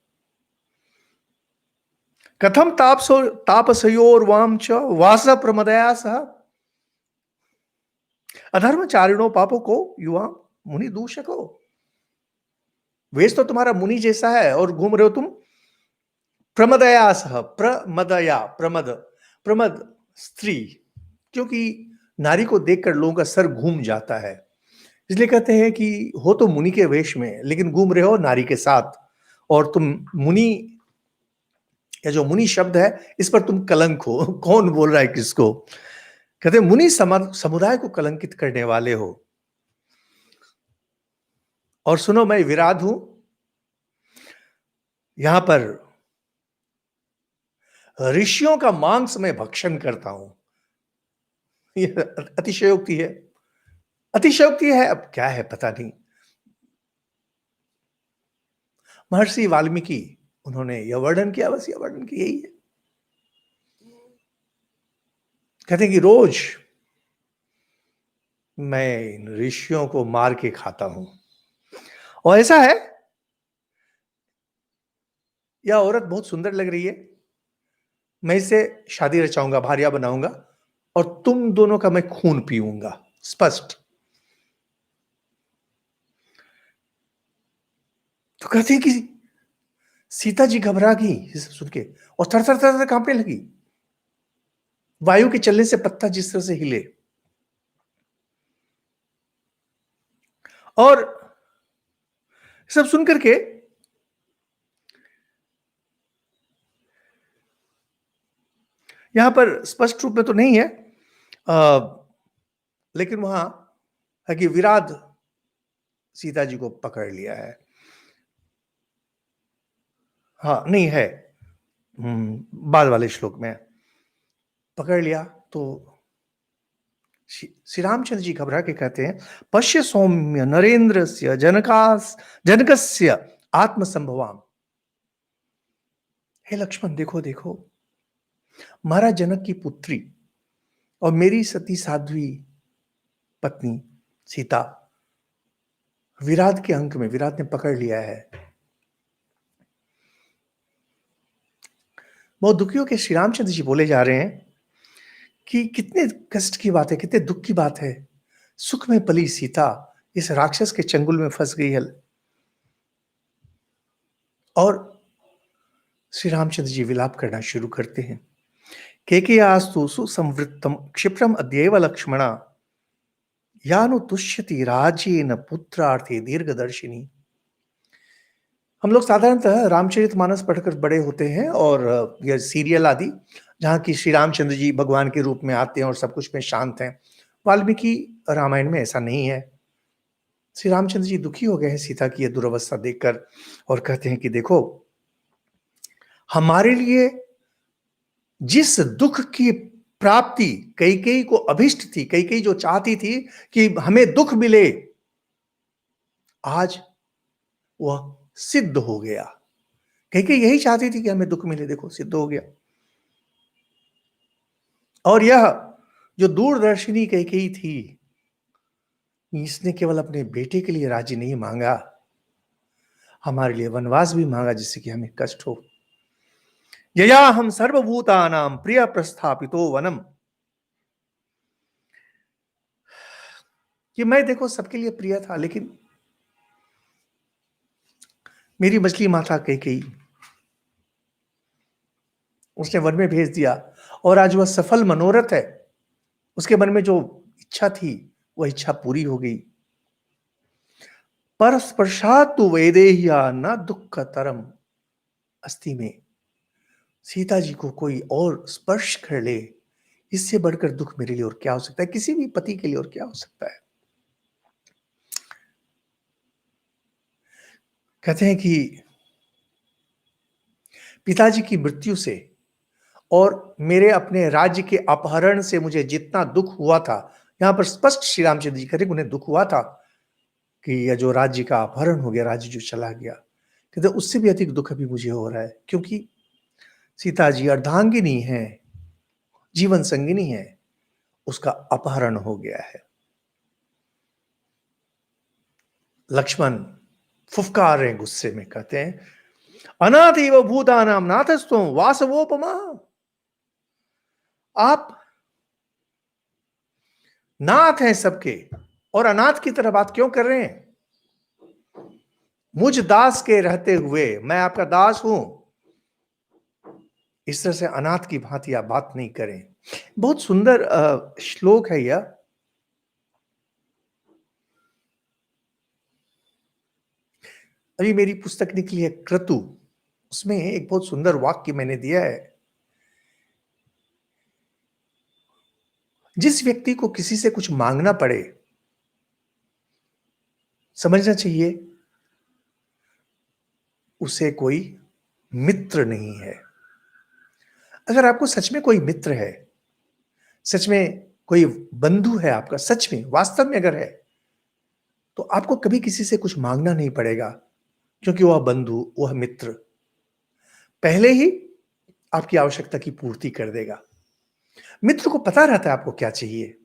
कथम तापसयोर वाम च वास प्रमदया सह अधर्मचारिणों पापों को युवा मुनि दूषको। वेश तो तुम्हारा मुनि जैसा है और घूम रहे हो तुम प्रमदया सह, प्रमदया, प्रमद, प्रमद स्त्री, क्योंकि नारी को देखकर लोगों का सर घूम जाता है, इसलिए कहते हैं कि हो तो मुनि के वेश में लेकिन घूम रहे हो नारी के साथ, और तुम मुनि, या जो मुनि शब्द है इस पर तुम कलंक हो। कौन बोल रहा है किसको? कहते हैं मुनि समुदाय को कलंकित करने वाले हो। और सुनो, मैं विराध हूं, यहां पर ऋषियों का मांस मैं भक्षण करता हूं। यह अतिशयोक्ति है, अतिशयोक्ति है, अब क्या है पता नहीं। महर्षि वाल्मीकि उन्होंने यह वर्णन किया, बस यह वर्णन किया ही है। कहते हैं कि रोज मैं इन ऋषियों को मार के खाता हूं, और ऐसा है, यह औरत बहुत सुंदर लग रही है, मैं इसे शादी रचाऊंगा, भार्या बनाऊंगा, और तुम दोनों का मैं खून पीऊंगा। स्पष्ट। तो कहते हैं कि सीता जी घबरा गई ये सब सुन के, और थर थर थर थर कांपने लगी, वायु के चलने से पत्ता जिस तरह से हिले। और सब सुन करके यहां पर स्पष्ट रूप में तो नहीं है, लेकिन वहां है कि विराध सीता जी को पकड़ लिया है। हाँ, नहीं है, बाद वाले श्लोक में पकड़ लिया। तो श्री रामचंद्र जी घबरा के कहते हैं, पश्य सौम्य नरेंद्र से जनकस्य आत्मसंभवाम। हे लक्ष्मण, देखो देखो, महाराज जनक की पुत्री और मेरी सती साध्वी पत्नी सीता विराट के अंक में, विराट ने पकड़ लिया है। बहुत दुखी होकर श्री रामचंद्र जी बोले जा रहे हैं कि कितने कष्ट की बात है, कितने दुख की बात है, सुख में पली सीता इस राक्षस के चंगुल में फंस गई है। और श्री रामचंद्र जी विलाप करना शुरू करते हैं, केकेयास्तु सुसंवृत्तम क्षिप्रम अद्यैव लक्ष्मणा यानु तुष्यति राज्येन पुत्रार्थे दीर्घदर्शिनी। हम लोग साधारणतः रामचरितमानस पढ़कर बड़े होते हैं और ये सीरियल आदि, जहाँ की श्री रामचंद्र जी भगवान के रूप में आते हैं और सब कुछ में शांत हैं। वाल्मीकि रामायण में ऐसा नहीं है। श्री रामचंद्र जी दुखी हो गए हैं सीता की ये दुरवस्था देखकर और कहते हैं कि देखो, हमारे लिए जिस दुख की प्राप्ति कैकेयी को अभिष्ट थी, कैकेयी जो चाहती थी कि हमें दुख मिले, आज वह सिद्ध हो गया। कैकेयी यही चाहती थी कि हमें दुख मिले, देखो सिद्ध हो गया। और यह जो दूरदर्शिनी कैकेयी थी, इसने केवल अपने बेटे के लिए राज्य नहीं मांगा, हमारे लिए वनवास भी मांगा जिससे कि हमें कष्ट हो। यया हम सर्वभूतानां प्रिय प्रस्थापितो वनम, कि मैं देखो सबके लिए प्रिय था, लेकिन मेरी मछली माता कैकेयी, उसने वन में भेज दिया और आज वह सफल मनोरथ है। उसके मन में जो इच्छा थी वह इच्छा पूरी हो गई। परस्पर्शात् तु वैदेह्या न दुःख तरम, अस्थि में सीता जी को कोई और स्पर्श कर ले, इससे बढ़कर दुख मेरे लिए और क्या हो सकता है, किसी भी पति के लिए और क्या हो सकता है। कहते हैं कि पिताजी की मृत्यु से और मेरे अपने राज्य के अपहरण से मुझे जितना दुख हुआ था, यहां पर स्पष्ट श्री रामचंद्र जी कह उन्हें दुख हुआ था कि यह जो राज्य का अपहरण हो गया, राज्य जो चला गया, कहते उससे भी अधिक दुख अभी मुझे हो रहा है, क्योंकि सीता जी अर्धांगिनी है, जीवन संगिनी है, उसका अपहरण हो गया है। लक्ष्मण फुफकार रहे गुस्से में, कहते हैं अनाथ एव भूतानाम नाथस्तु वासवोपमा, आप नाथ हैं सबके और अनाथ की तरह बात क्यों कर रहे हैं। मुझ दास के रहते हुए मैं आपका दास हूं, इस तरह से अनाथ की भांति आप बात नहीं करें। बहुत सुंदर श्लोक है यह। अभी मेरी पुस्तक निकली है क्रतु, उसमें एक बहुत सुंदर वाक्य मैंने दिया है, जिस व्यक्ति को किसी से कुछ मांगना पड़े, समझना चाहिए उसे कोई मित्र नहीं है। अगर आपको सच में कोई मित्र है, सच में कोई बंधु है आपका, सच में वास्तव में अगर है, तो आपको कभी किसी से कुछ मांगना नहीं पड़ेगा, क्योंकि वह बंधु, वह मित्र पहले ही आपकी आवश्यकता की पूर्ति कर देगा। मित्र को पता रहता है आपको क्या चाहिए।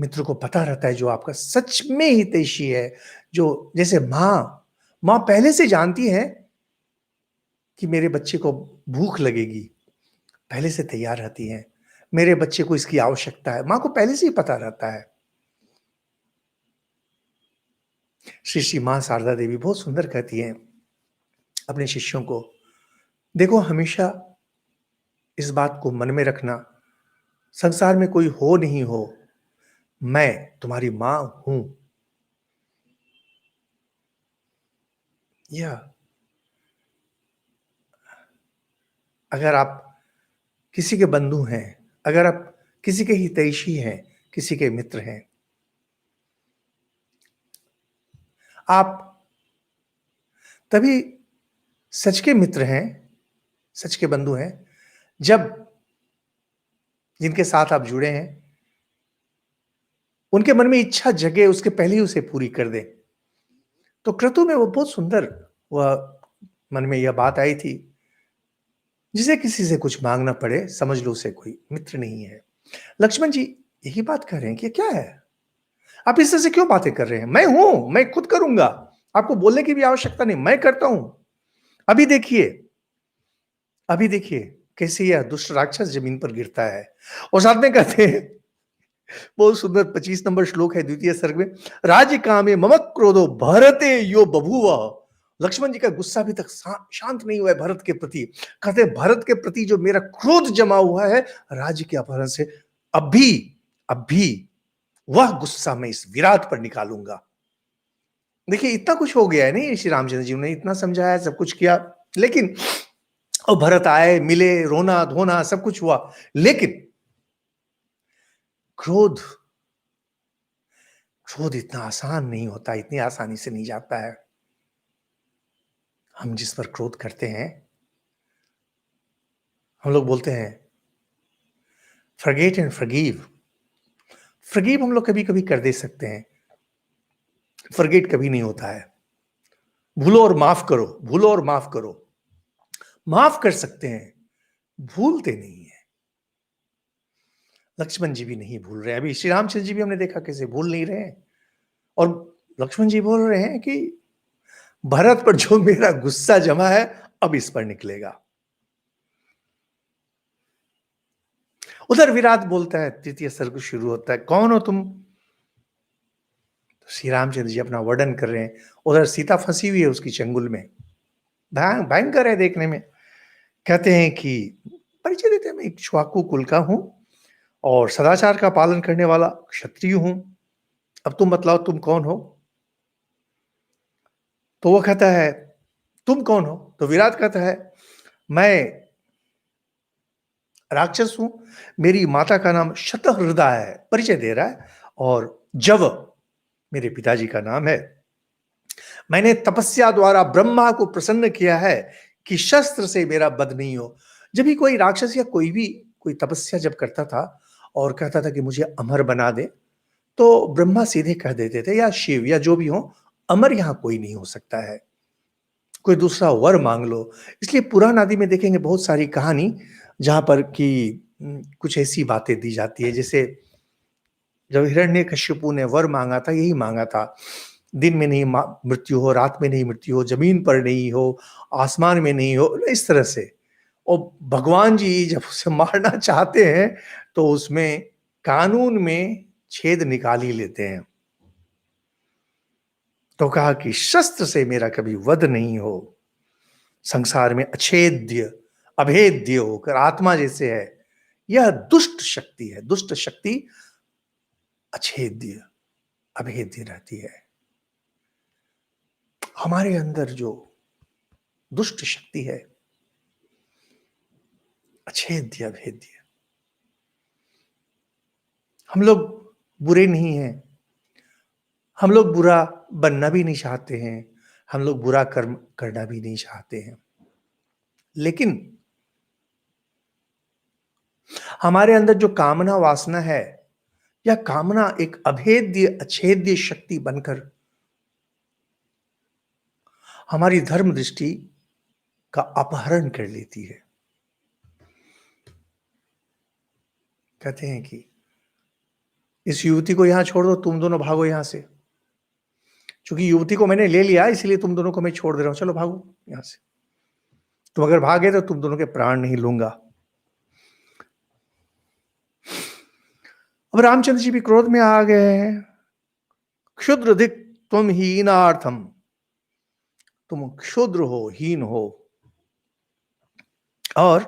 मित्र को पता रहता है जो आपका सच में हितैषी है, जो जैसे मां पहले से जानती है कि मेरे बच्चे को भूख लगेगी, पहले से तैयार रहती हैं। मेरे बच्चे को इसकी आवश्यकता है, मां को पहले से ही पता रहता है। श्री श्री मां शारदा देवी बहुत सुंदर कहती हैं अपने शिष्यों को, देखो हमेशा इस बात को मन में रखना, संसार में कोई हो नहीं हो, मैं तुम्हारी मां हूं। यह अगर आप किसी के बंधु हैं, अगर आप किसी के हितैषी हैं, किसी के मित्र हैं, आप तभी सच के मित्र हैं, सच के बंधु हैं, जब जिनके साथ आप जुड़े हैं उनके मन में इच्छा जगे, उसके पहले ही उसे पूरी कर दें। तो क्रतु में वो बहुत सुंदर वह मन में यह बात आई थी, जिसे किसी से कुछ मांगना पड़े समझ लो उसे कोई मित्र नहीं है। लक्ष्मण जी यही बात कर रहे हैं कि क्या है, आप इस तरह से क्यों बातें कर रहे हैं, मैं हूं, मैं खुद करूंगा, आपको बोलने की भी आवश्यकता नहीं, मैं करता हूं। अभी देखिए, अभी देखिए कैसे यह दुष्ट राक्षस जमीन पर गिरता है। और साथ में कहते हैं, बहुत सुंदर 25 नंबर श्लोक है द्वितीय सर्ग में, राज्य कामे मम क्रोधो भरते यो बभूव। लक्ष्मण जी का गुस्सा अभी तक शांत नहीं हुआ है भरत के प्रति। कहते हैं भरत के प्रति जो मेरा क्रोध जमा हुआ है राज्य के अपहरण से, अब भी वह गुस्सा मैं इस विराट पर निकालूंगा। देखिए इतना कुछ हो गया है नहीं, श्री रामचंद्र जी ने इतना समझाया, सब कुछ किया, लेकिन और भरत आए, मिले, रोना धोना सब कुछ हुआ, लेकिन क्रोध क्रोध इतना आसान नहीं होता, इतनी आसानी से नहीं जाता है। हम जिस पर क्रोध करते हैं, हम लोग बोलते हैं फॉरगेट एंड फॉरगिव। फॉरगिव हम लोग कभी कभी कर दे सकते हैं, फॉरगेट कभी नहीं होता है। भूलो और माफ करो, भूलो और माफ करो। माफ कर सकते हैं, भूलते नहीं है। लक्ष्मण जी भी नहीं भूल रहे, अभी श्री रामचंद्र जी भी हमने देखा कैसे भूल नहीं रहे हैं। और लक्ष्मण जी बोल रहे हैं कि भरत पर जो मेरा गुस्सा जमा है, अब इस पर निकलेगा। उधर विराट बोलता है, तृतीय सर्ग शुरू होता है, कौन हो तुम? तो श्री रामचंद्र जी अपना वर्णन कर रहे हैं, उधर सीता फंसी हुई है उसकी चंगुल में, भयंकर है देखने में। कहते हैं कि परिचय देते हैं, मैं इक्ष्वाकु कुल का हूं और सदाचार का पालन करने वाला क्षत्रिय हूं। अब तुम बतलाओ तुम कौन हो? तो वो कहता है तुम कौन हो? तो विराट कहता है मैं राक्षस हूं, मेरी माता का नाम शतहृदय है, परिचय दे रहा है, और जव मेरे पिताजी का नाम है। मैंने तपस्या द्वारा ब्रह्मा को प्रसन्न किया है कि शस्त्र से मेरा वध नहीं हो। जब भी कोई राक्षस या कोई भी कोई तपस्या जब करता था और कहता था कि मुझे अमर बना दे, तो ब्रह्मा सीधे कह देते थे, या शिव या जो भी हो, अमर यहां कोई नहीं हो सकता है, कोई दूसरा वर मांग लो। इसलिए पुराण आदि में देखेंगे बहुत सारी कहानी जहां पर कि कुछ ऐसी बातें दी जाती है, जैसे जब हिरण्यकश्यपु ने वर मांगा था, यही मांगा था, दिन में नहीं मृत्यु हो, रात में नहीं मृत्यु हो, जमीन पर नहीं हो, आसमान में नहीं हो, इस तरह से। और भगवान जी जब उसे मारना चाहते हैं तो उसमें कानून में छेद निकाल ही लेते हैं। तो कहा कि शस्त्र से मेरा कभी वध नहीं हो, संसार में अछेद्य अभेद्य होकर आत्मा जैसे है, यह दुष्ट शक्ति है। दुष्ट शक्ति अछेद्य अभेद्य रहती है। हमारे अंदर जो दुष्ट शक्ति है, अछेद्य अभेद्य, हम लोग बुरे नहीं हैं, हम लोग बुरा बनना भी नहीं चाहते हैं, हम लोग बुरा कर्म करना भी नहीं चाहते हैं, लेकिन हमारे अंदर जो कामना वासना है, यह कामना एक अभेद्य अछेद्य शक्ति बनकर हमारी धर्म दृष्टि का अपहरण कर लेती है। कहते हैं कि इस युवती को यहां छोड़ दो, तुम दोनों भागो यहां से, क्योंकि युवती को मैंने ले लिया इसलिए तुम दोनों को मैं छोड़ दे रहा हूं, चलो भागो यहां से। तुम अगर भागे तो तुम दोनों के प्राण नहीं लूंगा। अब रामचंद्र जी भी क्रोध में आ गए हैं। क्षुद्र धिक तुम हीनार्थम, तुम क्षुद्र हो, हीन हो, और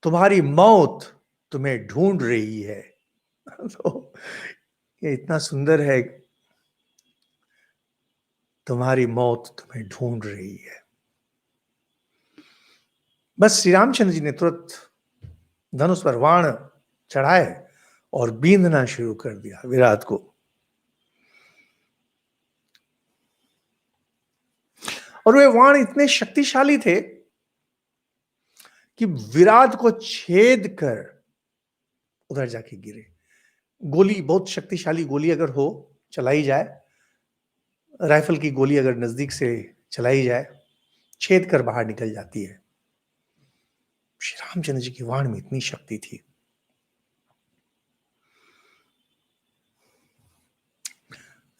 तुम्हारी मौत तुम्हें ढूंढ रही है। तो ये इतना सुंदर है, तुम्हारी मौत तुम्हें ढूंढ रही है। बस श्री रामचंद्र जी ने तुरंत धनुष पर बाण चढ़ाए और बींधना शुरू कर दिया विराट को। और वे बाण इतने शक्तिशाली थे कि विराट को छेद कर उधर जाके गिरे। गोली, बहुत शक्तिशाली गोली अगर हो, चलाई जाए, राइफल की गोली अगर नजदीक से चलाई जाए, छेद कर बाहर निकल जाती है। श्री रामचंद्र जी की बाण में इतनी शक्ति थी।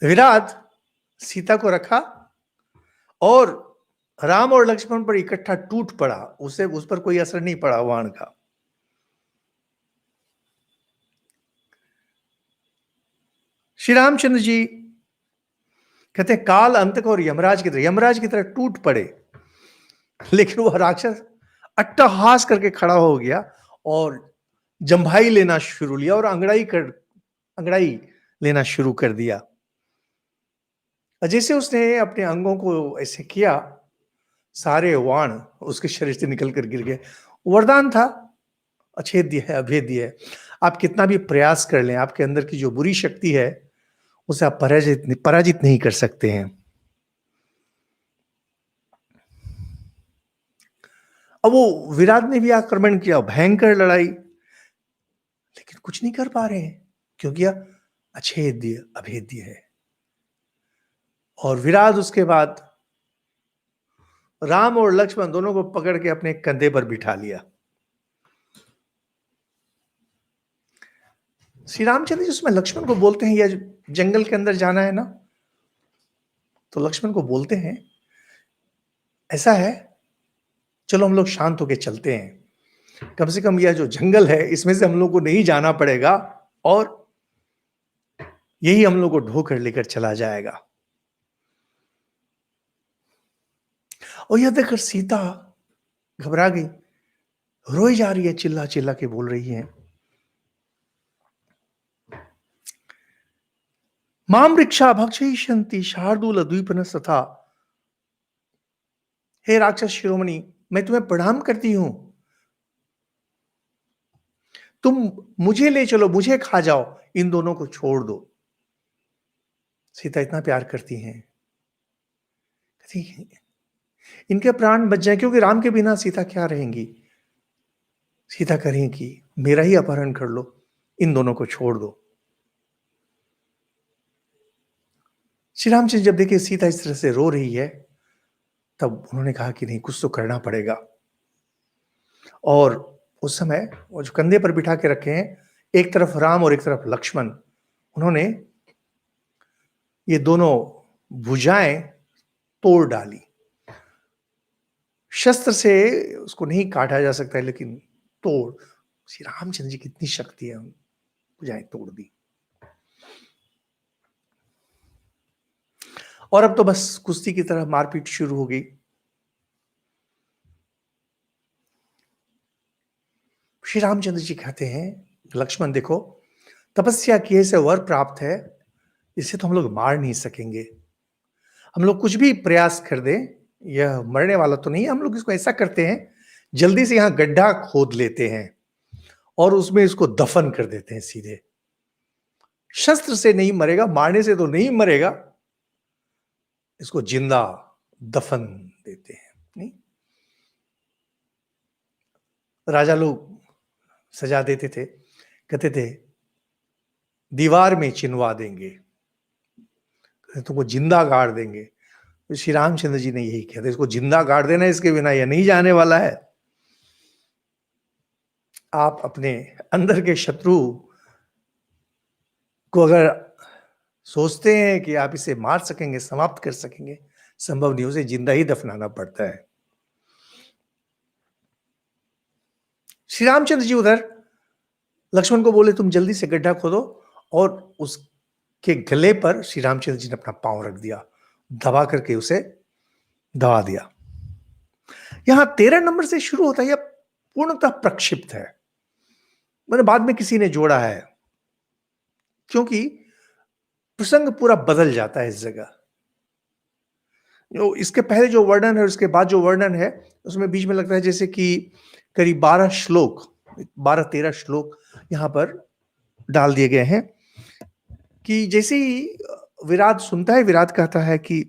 विराट सीता को रखा और राम और लक्ष्मण पर इकट्ठा टूट पड़ा, उसे उस पर कोई असर नहीं पड़ा बाण का। श्री रामचंद्र जी कहते हैं काल अंतक और यमराज की तरह टूट पड़े, लेकिन वह राक्षस अट्टहास करके खड़ा हो गया और जंभाई लेना शुरू लिया और अंगड़ाई लेना शुरू कर दिया। जैसे उसने अपने अंगों को ऐसे किया, सारे वाण उसके शरीर से निकल कर गिर गए। वरदान था, अछेद्य है, अभेद्य है। आप कितना भी प्रयास कर लें, आपके अंदर की जो बुरी शक्ति है, उसे आप पराजित नहीं कर सकते हैं। अब वो विराट ने भी आक्रमण किया, भयंकर लड़ाई, लेकिन कुछ नहीं कर पा रहे हैं, क्योंकि यह अछेद्य अभेद्य है। और विराट उसके बाद राम और लक्ष्मण दोनों को पकड़ के अपने कंधे पर बिठा लिया। श्री रामचंद्र जी उसमें लक्ष्मण को बोलते हैं, यह जंगल के अंदर जाना है ना, तो लक्ष्मण को बोलते हैं, ऐसा है, चलो हम लोग शांत होके चलते हैं, कम से कम यह जो जंगल है इसमें से हम लोग को नहीं जाना पड़ेगा, और यही हम लोग को ढोकर लेकर चला जाएगा। और यह देखकर सीता घबरा गई, रोई जा रही है, चिल्ला चिल्ला के बोल रही है, माम वृक्षा भक्षयिष्यन्ति शार्दूल द्वीपन तथा। हे राक्षस शिरोमणि, मैं तुम्हें प्रणाम करती हूं, तुम मुझे ले चलो, मुझे खा जाओ, इन दोनों को छोड़ दो। सीता इतना प्यार करती हैं, कहती हैं, इनके प्राण बच जाए, क्योंकि राम के बिना सीता क्या रहेंगी। सीता करें कि मेरा ही अपहरण कर लो, इन दोनों को छोड़ दो। श्री रामचंद्र जब देखे सीता इस तरह से रो रही है, तब उन्होंने कहा कि नहीं, कुछ तो करना पड़ेगा। और उस समय वो जो कंधे पर बिठा के रखे हैं, एक तरफ राम और एक तरफ लक्ष्मण, उन्होंने ये दोनों भुजाएं तोड़ डाली। शस्त्र से उसको नहीं काटा जा सकता है, लेकिन तोड़, श्री रामचंद्र जी की इतनी शक्ति है, भुजाएं तोड़ दी। और अब तो बस कुश्ती की तरह मारपीट शुरू हो गई। श्री रामचंद्र जी कहते हैं, लक्ष्मण देखो, तपस्या किए से वर प्राप्त है, इसे तो हम लोग मार नहीं सकेंगे। हम लोग कुछ भी प्रयास कर दें, यह मरने वाला तो नहीं है। हम लोग इसको ऐसा करते हैं, जल्दी से यहां गड्ढा खोद लेते हैं और उसमें इसको दफन कर देते हैं सीधे। शस्त्र से नहीं मरेगा, मारने से तो नहीं मरेगा, इसको जिंदा दफन देते हैं। नहीं, राजा लोग सजा देते थे, कहते थे दीवार में चिनवा देंगे, तुमको जिंदा गाड़ देंगे। तो श्री रामचंद्र जी ने यही किया था, इसको जिंदा गाड़ देना, इसके बिना यह नहीं जाने वाला है। आप अपने अंदर के शत्रु को अगर सोचते हैं कि आप इसे मार सकेंगे, समाप्त कर सकेंगे, संभव नहीं, उसे जिंदा ही दफनाना पड़ता है। श्री रामचंद्र जी उधर लक्ष्मण को बोले, तुम जल्दी से गड्ढा खोदो, और उसके गले पर श्री रामचंद्र जी ने अपना पांव रख दिया, दबा करके उसे दबा दिया। यहां 13 नंबर से शुरू होता है, यह पूर्णतः प्रक्षिप्त है, मैंने बाद में किसी ने जोड़ा है, क्योंकि प्रसंग पूरा बदल जाता है इस जगह। जो इसके पहले जो वर्णन है और इसके बाद जो वर्णन है, उसमें बीच में लगता है जैसे कि करीब 12 श्लोक, 12-13 श्लोक यहां पर डाल दिए गए हैं, कि जैसे ही विराट सुनता है, विराट कहता है कि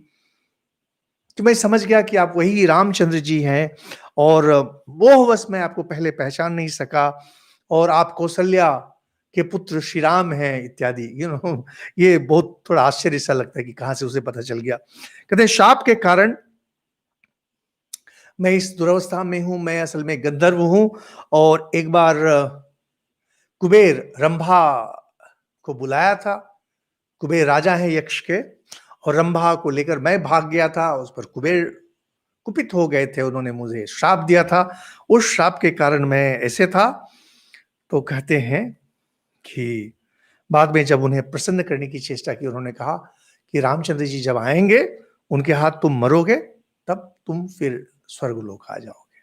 मैं समझ गया कि आप वही रामचंद्र जी हैं, और मोहवश मैं आपको पहले पहचान नहीं सका, और आप कौशल्या के पुत्र श्री राम हैं, इत्यादि। ये बहुत थोड़ा आश्चर्य सा लगता है कि कहां से उसे पता चल गया। कहते हैं, शाप के कारण मैं इस दुरवस्था में हूं, मैं असल में गंधर्व हूं, और एक बार कुबेर रंभा को बुलाया था। कुबेर राजा है यक्ष के, और रंभा को लेकर मैं भाग गया था, उस पर कुबेर कुपित हो गए थे, उन्होंने मुझे श्राप दिया था, उस श्राप के कारण मैं ऐसे था। तो कहते हैं कि बाद में जब उन्हें प्रसन्न करने की चेष्टा की, उन्होंने कहा कि रामचंद्र जी जब आएंगे, उनके हाथ तुम मरोगे, तब तुम फिर स्वर्गलोक आ जाओगे।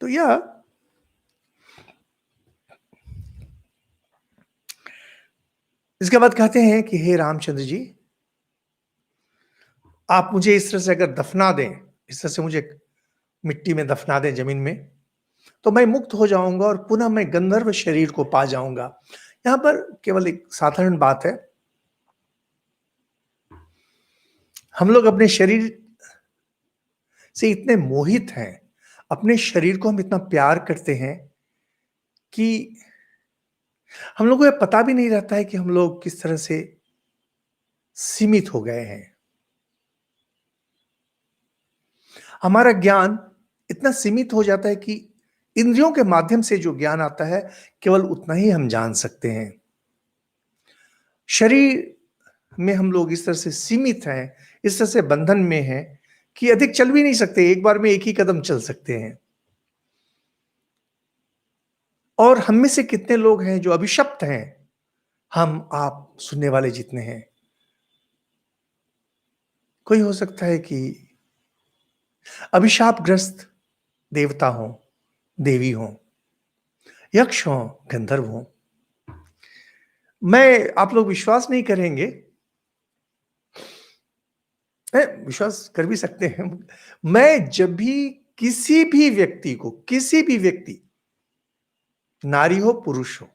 तो यह इसके बाद कहते हैं कि हे रामचंद्र जी, आप मुझे इस तरह से अगर दफना दें, इस तरह से मुझे मिट्टी में दफना दें जमीन में, तो मैं मुक्त हो जाऊंगा और पुनः मैं गंधर्व शरीर को पा जाऊंगा। यहां पर केवल एक साधारण बात है, हम लोग अपने शरीर से इतने मोहित हैं, अपने शरीर को हम इतना प्यार करते हैं कि हम लोग को यह पता भी नहीं रहता है कि हम लोग किस तरह से सीमित हो गए हैं। हमारा ज्ञान इतना सीमित हो जाता है कि इंद्रियों के माध्यम से जो ज्ञान आता है, केवल उतना ही हम जान सकते हैं। शरीर में हम लोग इस तरह से सीमित हैं, इस तरह से बंधन में हैं कि अधिक चल भी नहीं सकते, एक बार में एक ही कदम चल सकते हैं। और हम में से कितने लोग हैं जो अभिशप्त हैं, हम आप सुनने वाले जितने हैं। कोई हो सकता है कि अभिशापग्रस्त देवता हो, देवी हो, यक्ष हो, गंधर्व हो। मैं, आप लोग विश्वास नहीं करेंगे, विश्वास कर भी सकते हैं। मैं जब भी किसी भी व्यक्ति को, किसी भी व्यक्ति, नारी हो पुरुष हो,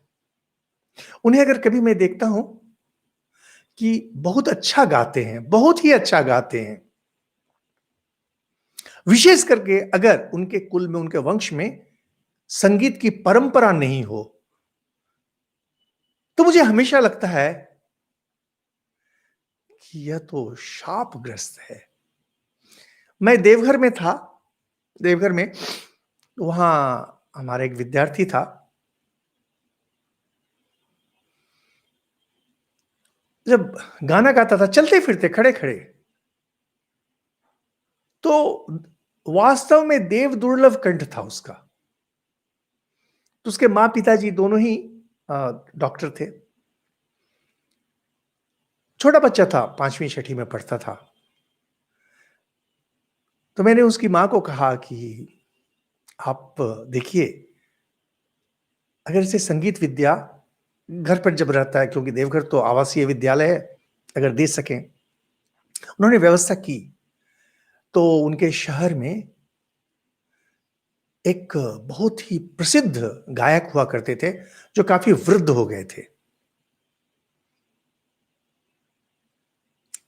उन्हें अगर कभी मैं देखता हूं कि बहुत अच्छा गाते हैं, बहुत ही अच्छा गाते हैं, विशेष करके अगर उनके कुल में, उनके वंश में संगीत की परंपरा नहीं हो, तो मुझे हमेशा लगता है कि यह तो शापग्रस्त है। मैं देवघर में था, देवघर में वहां हमारा एक विद्यार्थी था, जब गाना गाता था चलते फिरते खड़े खड़े, तो वास्तव में देव दुर्लभ कंठ था उसका। तो उसके माँ पिताजी दोनों ही डॉक्टर थे। छोटा बच्चा था, 5वीं 6वीं में पढ़ता था। तो मैंने उसकी माँ को कहा कि आप देखिए, अगर इसे संगीत विद्या घर पर जब रहता है, क्योंकि देवघर तो आवासीय विद्यालय है, अगर दे सकें। उन्होंने व्यवस्था की। तो उनके शहर में एक बहुत ही प्रसिद्ध गायक हुआ करते थे, जो काफी वृद्ध हो गए थे।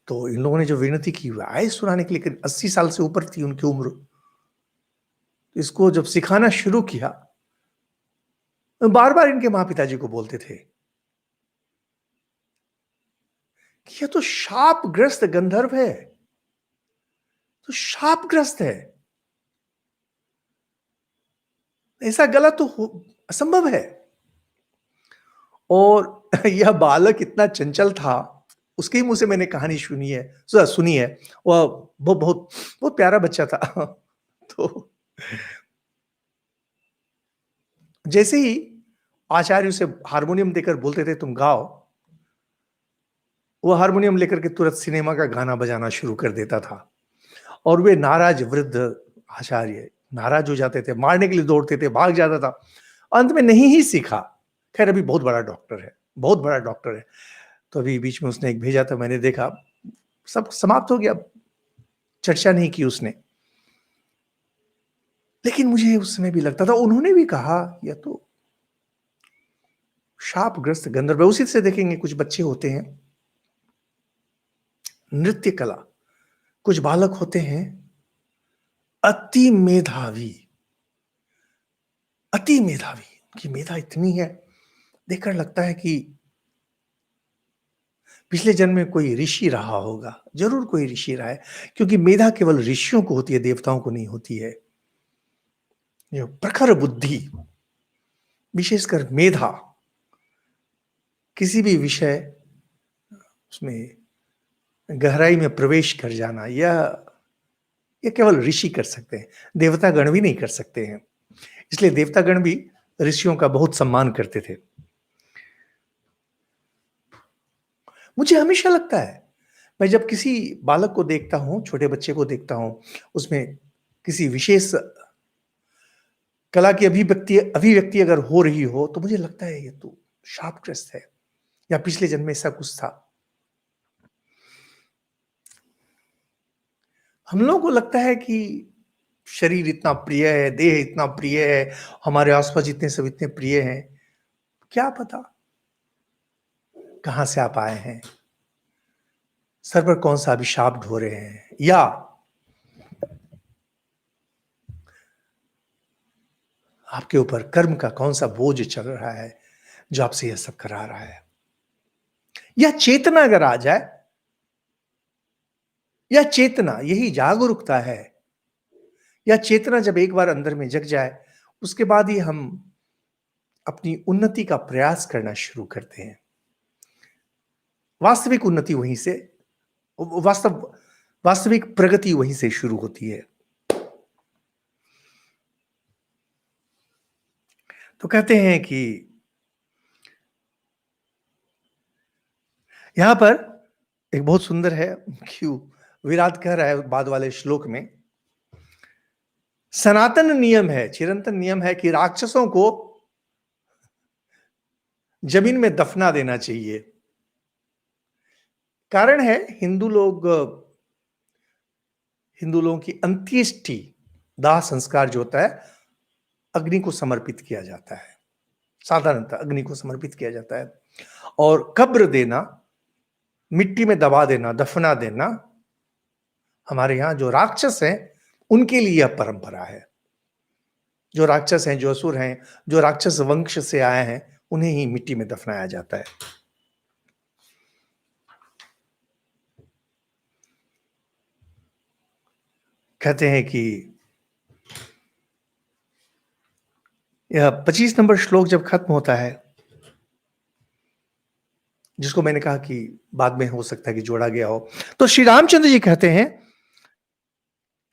तो इन लोगों ने जो विनती की, आए सुनाने के लिए, करीब 80 साल से ऊपर थी उनकी उम्र। तो इसको जब सिखाना शुरू किया, बार बार इनके माँ पिताजी को बोलते थे कि यह तो शापग्रस्त गंधर्व है, तो शापग्रस्त है, ऐसा गलत तो असंभव है। और यह बालक इतना चंचल था, उसके ही मुंह से मैंने कहानी सुनी है। वह बहुत बहुत प्यारा बच्चा था। तो जैसे ही आचार्य उसे हारमोनियम देकर बोलते थे तुम गाओ, वो हारमोनियम लेकर के तुरंत सिनेमा का गाना बजाना शुरू कर देता था। और वे नाराज वृद्ध आचार्य नाराज हो जाते थे, मारने के लिए दौड़ते थे, भाग जाता था। अंत में नहीं ही सीखा। खैर अभी बहुत बड़ा डॉक्टर है, बहुत बड़ा डॉक्टर है। तो अभी बीच में उसने एक भेजा था, मैंने देखा, सब समाप्त हो गया, चर्चा नहीं की उसने। लेकिन मुझे उस समय भी लगता था, उन्होंने भी कहा यह तो शापग्रस्त गंधर्व है। उसी से देखेंगे कुछ बच्चे होते हैं, नृत्य कला, कुछ बालक होते हैं अति मेधावी, अति मेधावी, उनकी मेधा इतनी है, देखकर लगता है कि पिछले जन्म में कोई ऋषि रहा होगा, जरूर कोई ऋषि रहा है, क्योंकि मेधा केवल ऋषियों को होती है, देवताओं को नहीं होती है। जो प्रखर बुद्धि, विशेषकर मेधा, किसी भी विषय उसमें गहराई में प्रवेश कर जाना, यह केवल ऋषि कर सकते हैं, देवतागण भी नहीं कर सकते हैं। इसलिए देवतागण भी ऋषियों का बहुत सम्मान करते थे। मुझे हमेशा लगता है, मैं जब किसी बालक को देखता हूं, छोटे बच्चे को देखता हूं, उसमें किसी विशेष कला की अभिव्यक्ति अभिव्यक्ति अगर हो रही हो, तो मुझे लगता है ये तो शापग्रस्त है, या पिछले जन्म में ऐसा कुछ था। हम लोगों को लगता है कि शरीर इतना प्रिय है, देह इतना प्रिय है, हमारे आसपास जितने सब इतने प्रिय हैं। क्या पता कहां से आप आए हैं, सर पर कौन सा अभिशाप ढो रहे हैं, या आपके ऊपर कर्म का कौन सा बोझ चल रहा है जो आपसे यह सब करा रहा है। यह चेतना अगर आ जाए, यह चेतना, यही जागरूकता है। यह चेतना जब एक बार अंदर में जग जाए, उसके बाद ही हम अपनी उन्नति का प्रयास करना शुरू करते हैं। वास्तविक उन्नति वहीं से, वास्तविक प्रगति वहीं से शुरू होती है। तो कहते हैं कि यहां पर एक बहुत सुंदर है, क्यों विराट कह रहा है बाद वाले श्लोक में, सनातन नियम है, चिरंतन नियम है कि राक्षसों को जमीन में दफना देना चाहिए। कारण है, हिंदू लोगों की अंत्येष्टि, दाह संस्कार जो होता है, अग्नि को समर्पित किया जाता है। साधारणतः अग्नि को समर्पित किया जाता है। और कब्र देना, मिट्टी में दबा देना, दफना देना, हमारे यहां जो राक्षस हैं उनके लिए यह परंपरा है। जो राक्षस हैं, जो असुर हैं, जो राक्षस वंश से आए हैं, उन्हें ही मिट्टी में दफनाया जाता है। कहते हैं कि यह 25 नंबर श्लोक जब खत्म होता है, जिसको मैंने कहा कि बाद में हो सकता है कि जोड़ा गया हो, तो श्री रामचंद्र जी कहते हैं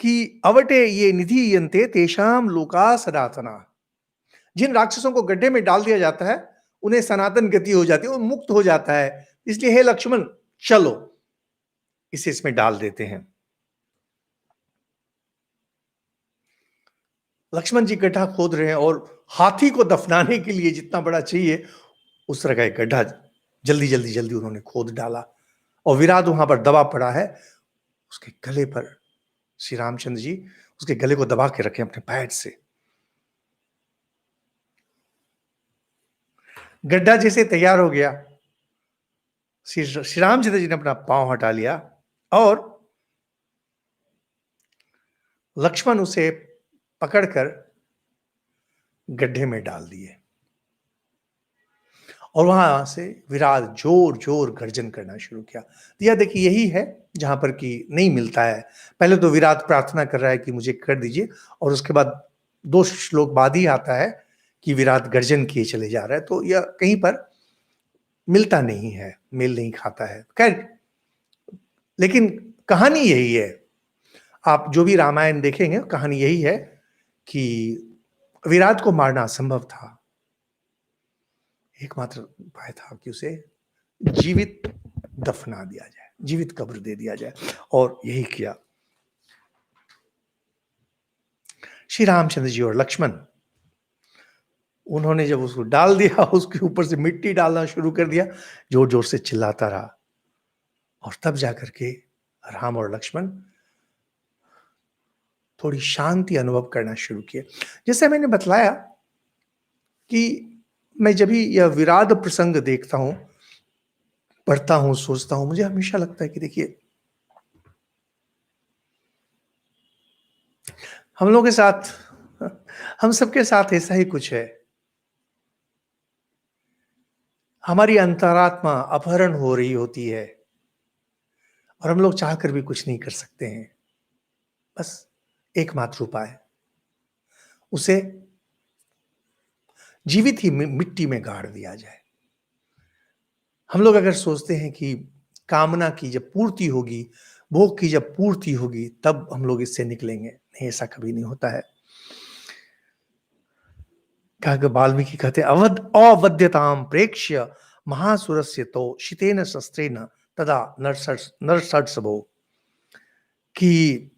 कि अवटे ये निधि यंते तेषाम लोका सनातना। जिन राक्षसों को गड्ढे में डाल दिया जाता है, उन्हें सनातन गति हो जाती है, वो मुक्त हो जाता है। इसलिए हे लक्ष्मण, चलो इसे इसमें डाल देते हैं। लक्ष्मण जी गड्ढा खोद रहे हैं और हाथी को दफनाने के लिए जितना बड़ा चाहिए उस तरह का एक गड्ढा जल्दी जल्दी जल्दी उन्होंने खोद डाला, और विराट वहां पर दबा पड़ा है। उसके गले पर श्री रामचंद्र जी उसके गले को दबा के रखे अपने पैर से। गड्ढा जैसे तैयार हो गया, श्री रामचंद्र जी ने अपना पांव हटा लिया और लक्ष्मण उसे पकड़कर गड्ढे में डाल दिए। और वहां से विराट जोर जोर गर्जन करना शुरू किया। तो यह देखिए, यही है जहां पर कि नहीं मिलता है। पहले तो विराट प्रार्थना कर रहा है कि मुझे कर दीजिए, और उसके बाद 2 श्लोक बाद ही आता है कि विराट गर्जन किए चले जा रहा है। तो यह कहीं पर मिलता नहीं है, मेल नहीं खाता है। खैर, लेकिन कहानी यही है। आप जो भी रामायण देखेंगे, कहानी यही है कि विराट को मारना असंभव था। एकमात्र उपाय था कि उसे जीवित दफना दिया जाए, जीवित कब्र दे दिया जाए, और यही किया श्री रामचंद्र जी और लक्ष्मण। उन्होंने जब उसको डाल दिया, उसके ऊपर से मिट्टी डालना शुरू कर दिया, जोर जोर से चिल्लाता रहा, और तब जाकर के राम और लक्ष्मण थोड़ी शांति अनुभव करना शुरू किए। जैसे मैंने बतलाया कि मैं जब भी यह विराट प्रसंग देखता हूं, पढ़ता हूं, सोचता हूं, मुझे हमेशा लगता है कि देखिए, हम लोगों के साथ, हम सबके साथ ऐसा ही कुछ है। हमारी अंतरात्मा अपहरण हो रही होती है, और हम लोग चाहकर भी कुछ नहीं कर सकते हैं। बस एकमात्र उपाय, उसे जीवित ही मिट्टी में गाड़ दिया जाए। हम लोग अगर सोचते हैं कि कामना की जब पूर्ति होगी, भोग की जब पूर्ति होगी, तब हम लोग इससे निकलेंगे, नहीं, ऐसा कभी नहीं होता है। कहा कि वाल्मीकि कहते अवध्यताम प्रेक्ष्य महासुरस्य तो शितेन शस्त्रेण तदा नरसर्षभो, कि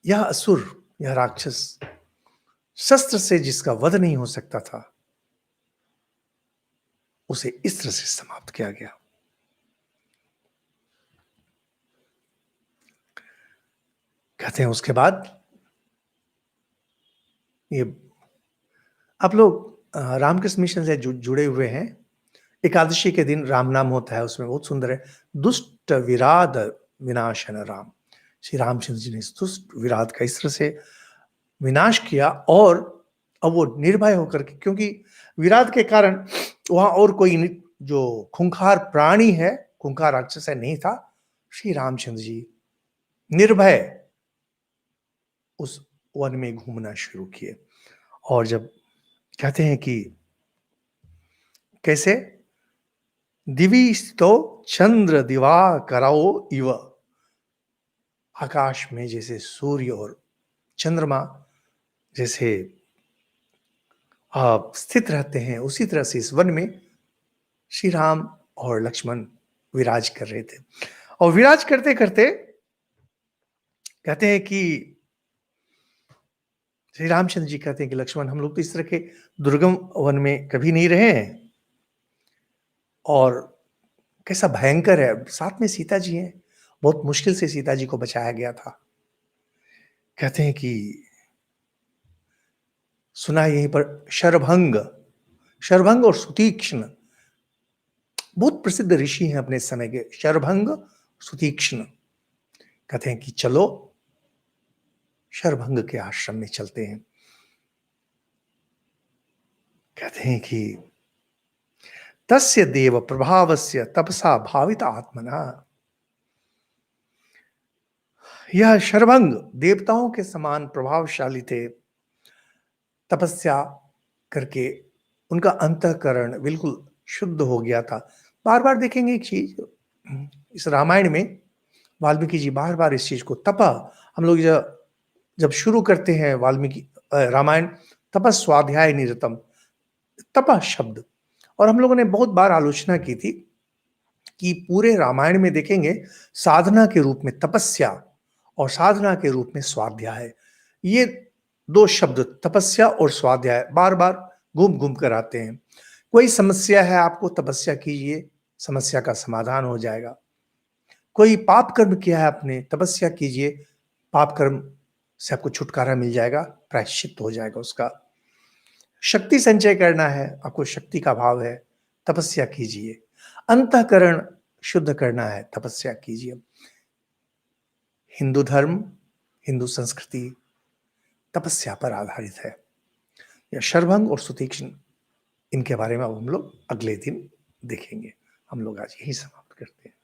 यह असुर, यह राक्षस, शस्त्र से जिसका वध नहीं हो सकता था, उसे इस तरह से समाप्त किया गया। कहते हैं उसके बाद ये आप लोग रामकृष्ण मिशन से जुड़े हुए हैं। एकादशी के दिन राम नाम होता है, उसमें बहुत सुंदर है। दुष्ट विराध विनाशन राम। श्री रामचंद्र जी ने इस दुष्ट विराध का इस तरह से विनाश किया, और अब वो निर्भय होकर के, क्योंकि विराध के कारण वहां और कोई जो खूंखार प्राणी है, खूंखार राक्षस है, नहीं था। श्री रामचंद्र जी निर्भय उस वन में घूमना शुरू किए। और जब कहते हैं कि कैसे दिवी तो चंद्र दिवा कराओ इव, आकाश में जैसे सूर्य और चंद्रमा जैसे स्थित रहते हैं, उसी तरह से इस वन में श्री राम और लक्ष्मण विराज कर रहे थे। और विराज करते करते कहते हैं कि श्री रामचंद्र जी कहते हैं कि लक्ष्मण, हम लोग तो इस तरह के दुर्गम वन में कभी नहीं रहे हैं, और कैसा भयंकर है, साथ में सीता जी हैं, बहुत मुश्किल से सीता जी को बचाया गया था। कहते हैं कि सुना यहीं पर शरभंग, शरभंग और सुतीक्ष्ण, बहुत प्रसिद्ध ऋषि हैं अपने समय के, शरभंग सुतीक्ष्ण। कहते हैं कि चलो शरभंग के आश्रम में चलते हैं। कहते हैं कि तस्य देव प्रभावस्य तपसा भावित आत्मना, यह शरभंग देवताओं के समान प्रभावशाली थे। तपस्या करके उनका अंतःकरण बिल्कुल शुद्ध हो गया था। बार बार देखेंगे एक चीज इस रामायण में, वाल्मीकि जी बार बार इस चीज को तपा, हम लोग जब शुरू करते हैं वाल्मीकि रामायण, तपस्वाध्याय निरतम, तपा शब्द, और हम लोगों ने बहुत बार आलोचना की थी कि पूरे रामायण में देखेंगे साधना के रूप में तपस्या और साधना के रूप में स्वाध्याय, ये दो शब्द तपस्या और स्वाध्याय बार बार घूम घूम कर आते हैं। कोई समस्या है आपको, तपस्या कीजिए, समस्या का समाधान हो जाएगा। कोई पाप कर्म किया है आपने, तपस्या कीजिए, पाप कर्म से आपको छुटकारा मिल जाएगा, प्रायश्चित हो जाएगा उसका। शक्ति संचय करना है, आपको शक्ति का भाव है, तपस्या कीजिए। अंतःकरण शुद्ध करना है, तपस्या कीजिए। हिंदू धर्म, हिंदू संस्कृति तपस्या पर आधारित है। या शरभंग और सुतीक्ष्ण, इनके बारे में अब हम लोग अगले दिन देखेंगे। हम लोग आज यही समाप्त करते हैं।